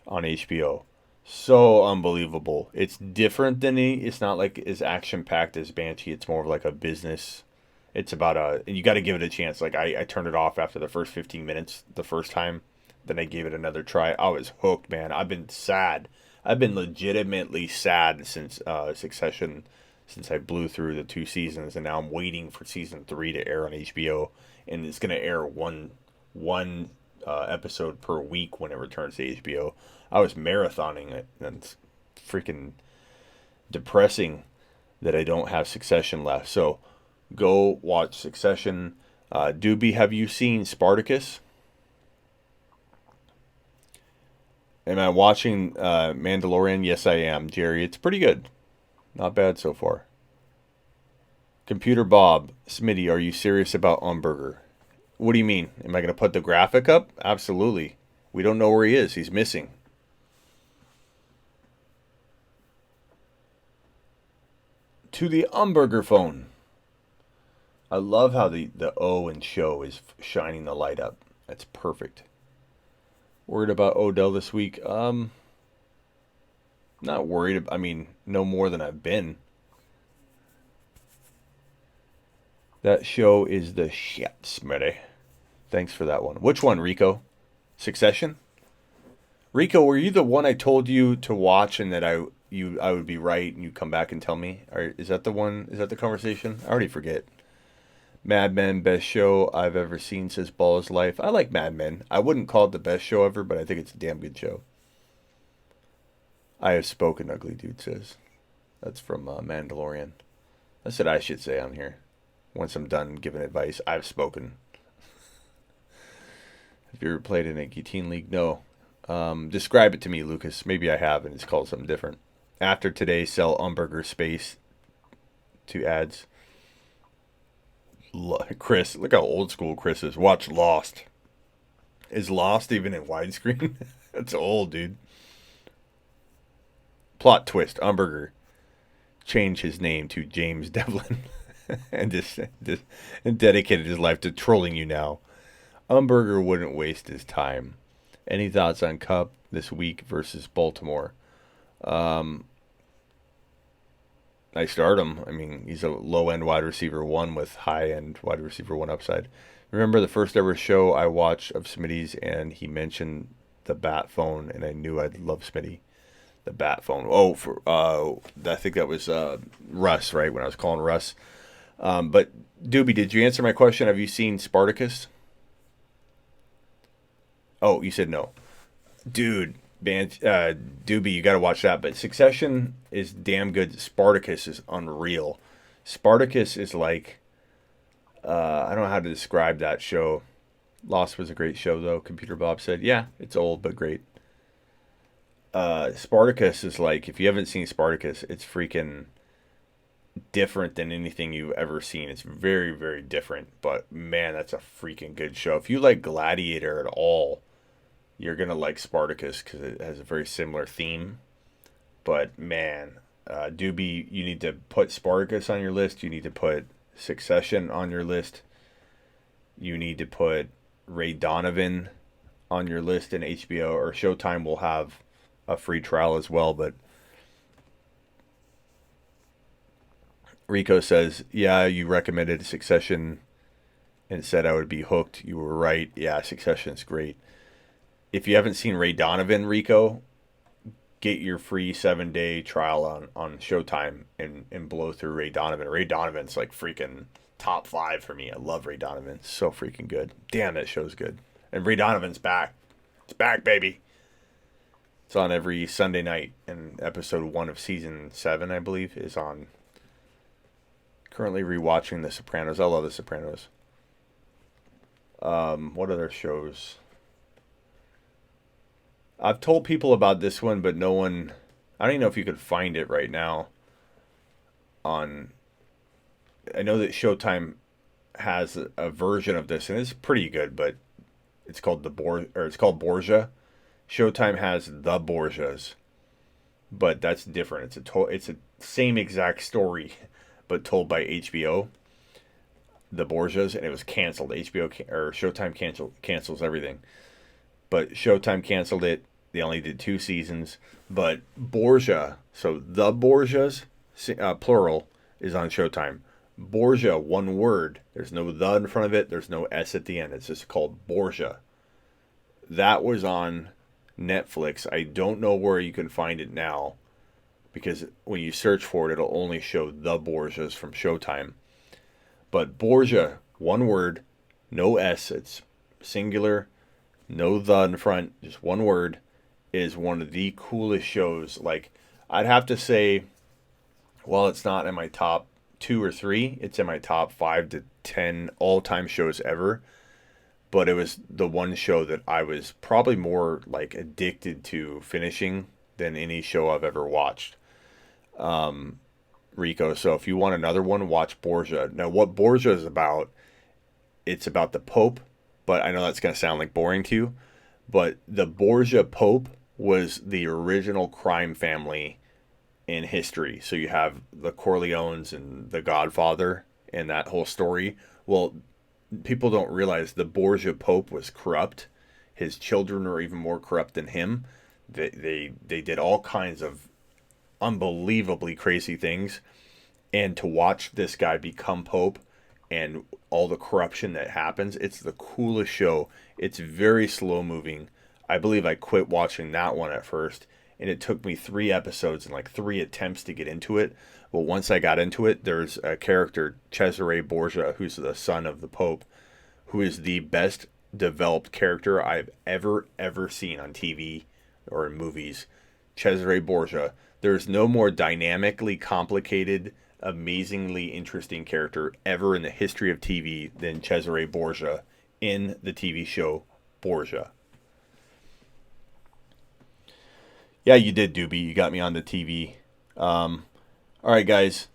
on HBO, so unbelievable. It's different than it's not like as action packed as Banshee. It's more of like a business. It's about and you got to give it a chance. Like I turned it off after the first 15 minutes the first time. Then I gave it another try. I was hooked, man. I've been sad. I've been legitimately sad since Succession, since I blew through the 2 seasons, and now I'm waiting for season 3 to air on HBO, and it's gonna air one episode per week when it returns to HBO. I was marathoning it, and it's freaking depressing that I don't have Succession left. So go watch Succession. Doobie, have you seen Spartacus? Am I watching Mandalorian? Yes, I am, Jerry. It's pretty good. Not bad so far. Computer Bob, Smitty, are you serious about Umberger? What do you mean? Am I going to put the graphic up? Absolutely. We don't know where he is. He's missing. To the Umberger phone. I love how the O in show is shining the light up. That's perfect. Worried about Odell this week? Not worried. I mean, no more than I've been. That show is the shit, Smitty. Thanks for that one. Which one, Rico? Succession? Rico, were you the one I told you to watch and that I would be right and you come back and tell me? Or is that the one? Is that the conversation? I already forget. Mad Men, best show I've ever seen, says Ball is Life. I like Mad Men. I wouldn't call it the best show ever, but I think it's a damn good show. I have spoken, Ugly Dude says. That's from Mandalorian. That's what I should say on here. Once I'm done giving advice, I've spoken. Have you ever played in a Teen League? No. Describe it to me, Lucas. Maybe I have, and it's called something different. After today, sell Umberger space to ads. Chris, look how old school Chris is. Watch Lost. Is Lost even in widescreen? That's old, dude. Plot twist: Umberger changed his name to James Devlin and and dedicated his life to trolling you now. Umberger wouldn't waste his time. Any thoughts on Cup this week versus Baltimore? I start him. I mean, he's a low-end wide receiver one with high-end wide receiver one upside. Remember the first ever show I watched of Smitty's, and he mentioned the bat phone, and I knew I'd love Smitty. The bat phone. Oh, I think that was Russ, right? When I was calling Russ. But Doobie, did you answer my question? Have you seen Spartacus? Oh, you said no, dude. Man, Doobie, you got to watch that. But Succession is damn good. Spartacus is unreal. Spartacus is like, I don't know how to describe that show. Lost was a great show, though. Computer Bob said, yeah, it's old, but great. Spartacus is like, if you haven't seen Spartacus, it's freaking different than anything you've ever seen. It's very, very different. But, man, that's a freaking good show. If you like Gladiator at all, you're going to like Spartacus because it has a very similar theme. But, man, Doobie, you need to put Spartacus on your list. You need to put Succession on your list. You need to put Ray Donovan on your list in HBO, or Showtime will have a free trial as well. But Rico says, yeah, you recommended Succession and said I would be hooked. You were right. Yeah, Succession's great. If you haven't seen Ray Donovan, Rico, get your free 7-day trial on Showtime and blow through Ray Donovan. Ray Donovan's like freaking top 5 for me. I love Ray Donovan. It's so freaking good. Damn, that show's good. And Ray Donovan's back. It's back, baby. It's on every Sunday night. And episode 1 of season 7, I believe, is on. Currently rewatching The Sopranos. I love The Sopranos. What other shows? I've told people about this one, but no one. I don't even know if you could find it right now. I know that Showtime has a version of this, and it's pretty good, but it's called it's called Borgia. Showtime has The Borgias, but that's different. It's a same exact story, but told by HBO. The Borgias, and it was canceled. Showtime cancels everything, but Showtime canceled it. They only did 2 seasons, but Borgia, so The Borgias, plural, is on Showtime. Borgia, one word. There's no the in front of it. There's no S at the end. It's just called Borgia. That was on Netflix. I don't know where you can find it now, because when you search for it, it'll only show The Borgias from Showtime. But Borgia, one word, no S. It's singular, no the in front, just one word. Is one of the coolest shows. Like, I'd have to say, well, it's not in my top 2 or 3. It's in my top 5 to 10 all-time shows ever. But it was the one show that I was probably more like addicted to finishing than any show I've ever watched. Rico, so if you want another one, watch Borgia. Now, what Borgia is about, it's about the Pope, but I know that's going to sound like boring to you. But the Borgia Pope was the original crime family in history. So you have the Corleones and the Godfather and that whole story. Well, people don't realize the Borgia Pope was corrupt. His children were even more corrupt than him. They did all kinds of unbelievably crazy things. And to watch this guy become Pope and all the corruption that happens, it's the coolest show. It's very slow moving. I believe I quit watching that one at first, and it took me 3 episodes and like 3 attempts to get into it. But once I got into it, there's a character, Cesare Borgia, who's the son of the Pope, who is the best developed character I've ever seen on TV or in movies. Cesare Borgia. There's no more dynamically complicated, amazingly interesting character ever in the history of TV than Cesare Borgia in the TV show Borgia. Yeah, you did, Doobie. You got me on the TV. All right, guys.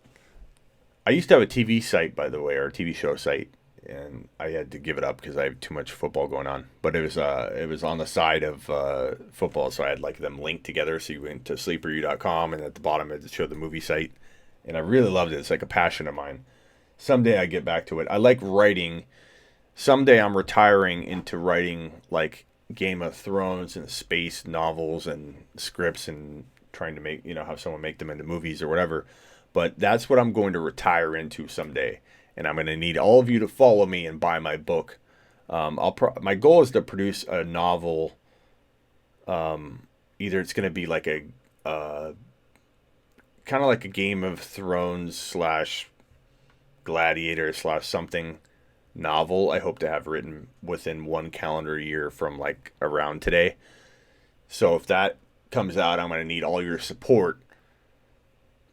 I used to have a TV site, by the way, or a TV show site, and I had to give it up because I have too much football going on. But it was on the side of football, so I had like them linked together. So you went to sleeperu.com, and at the bottom it showed the movie site, and I really loved it. It's like a passion of mine. Someday I get back to it. I like writing. Someday I'm retiring into writing like Game of Thrones and space novels and scripts and trying to make, have someone make them into movies or whatever. But that's what I'm going to retire into someday. And I'm going to need all of you to follow me and buy my book. My goal is to produce a novel. Either it's going to be like a kind of like a Game of Thrones / Gladiator / something novel. I hope to have written within 1 calendar year from like around today. So if that comes out, I'm going to need all your support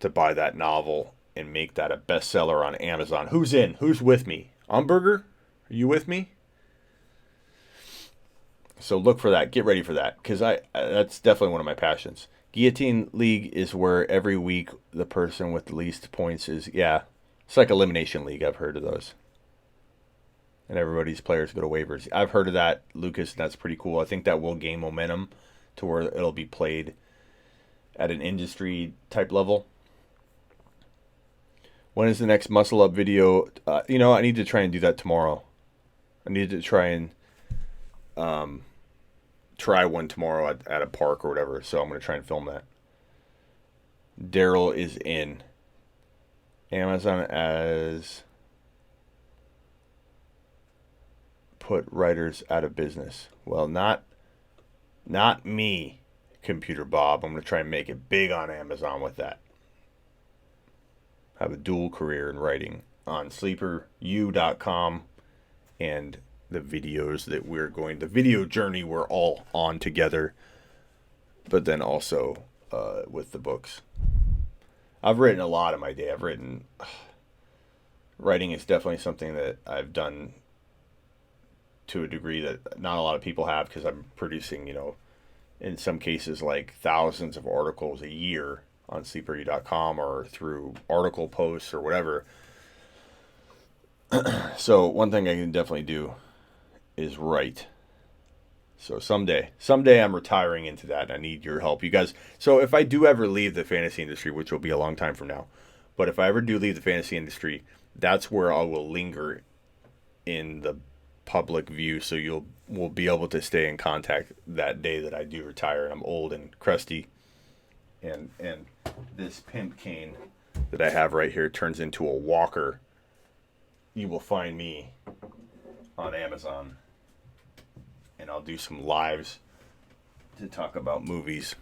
to buy that novel and make that a bestseller on Amazon. Who's in? Who's with me? Umberger? Are you with me? So look for that. Get ready for that, because that's definitely one of my passions. Guillotine League is where every week the person with the least points is, it's like Elimination League. I've heard of those. And everybody's players go to waivers. I've heard of that, Lucas, and that's pretty cool. I think that will gain momentum to where it'll be played at an industry type level. When is the next Muscle Up video? I need to try and do that tomorrow. I need to try and try one tomorrow at a park or whatever. So I'm going to try and film that. Daryl is in. Amazon as put writers out of business. Well, not me, Computer Bob. I'm going to try and make it big on Amazon with that. Have a dual career in writing on sleeperu.com and the videos that the video journey we're all on together, but then also with the books. I've written a lot in my day. Writing is definitely something that I've done to a degree that not a lot of people have, because I'm producing, in some cases like thousands of articles a year on sleeperu.com or through article posts or whatever. So one thing I can definitely do is write. So someday I'm retiring into that, and I need your help, you guys. So if I do ever leave the fantasy industry, which will be a long time from now, but if I ever do leave the fantasy industry, that's where I will linger in the public view. So we'll be able to stay in contact that day that I do retire and I'm old and crusty. And this pimp cane that I have right here turns into a walker. You will find me on Amazon, and I'll do some lives to talk about movies.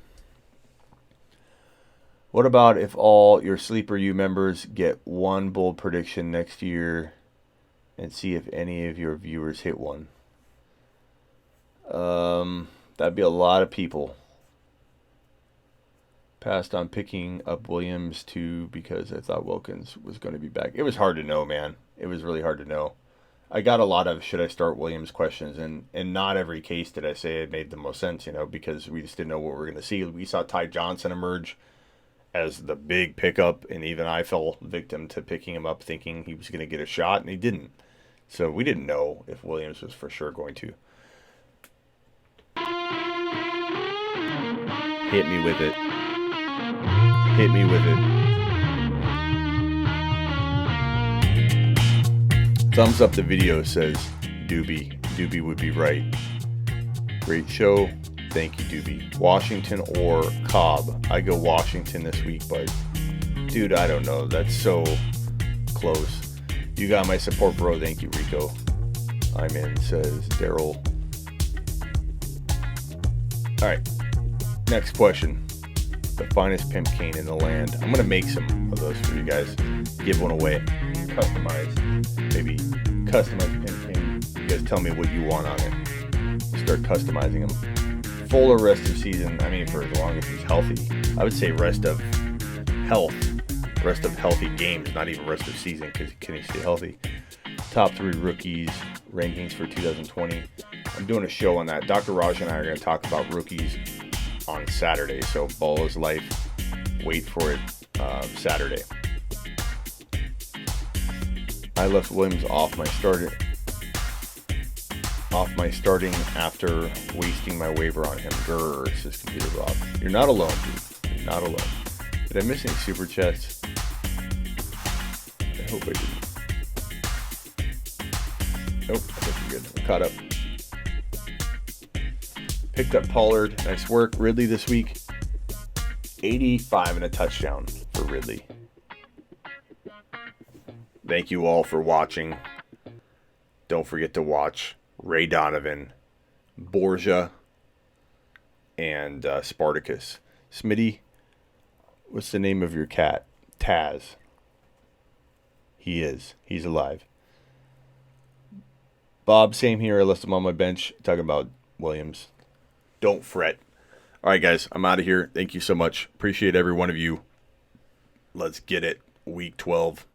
What about if all your Sleeper U members get one bold prediction next year and see if any of your viewers hit one? That'd be a lot of people. Passed on picking up Williams too because I thought Wilkins was going to be back. It was hard to know, man. It was really hard to know. I got a lot of should I start Williams questions, and not every case did I say it made the most sense, because we just didn't know what we were going to see. We saw Ty Johnson emerge as the big pickup, and even I fell victim to picking him up thinking he was going to get a shot, and he didn't. So we didn't know if Williams was for sure going to. Hit me with it. Hit me with it. Thumbs up the video, says Doobie. Doobie would be right. Great show. Thank you, Doobie. Washington or Cobb? I go Washington this week, but dude, I don't know. That's so close. You got my support, bro. Thank you, Rico. I'm in, says Daryl. All right. Next question. The finest pimp cane in the land. I'm gonna make some of those for you guys. Give one away. Customize. Maybe customize pimp cane. You guys tell me what you want on it. Start customizing them. Full or rest of season. I mean, for as long as he's healthy. I would say rest of health. Rest of healthy games. Not even rest of season, because can he stay healthy? Top 3 rookies rankings for 2020. I'm doing a show on that. Dr. Raj and I are going to talk about rookies on Saturday, so Ball is life. Wait for it Saturday. I left Williams off my starting after wasting my waiver on him. Grrr, says Computer Bob. You're not alone, dude. You're not alone. Did I miss any super chats? I hope I didn't. Nope, I think I'm good. I'm caught up. Picked up Pollard. Nice work. Ridley this week. 85 and a touchdown for Ridley. Thank you all for watching. Don't forget to watch Ray Donovan, Borgia, and Spartacus. Smitty, what's the name of your cat? Taz. He is. He's alive. Bob, same here. I left him on my bench. Talking about Williams. Don't fret. All right, guys. I'm out of here. Thank you so much. Appreciate every one of you. Let's get it. Week 12.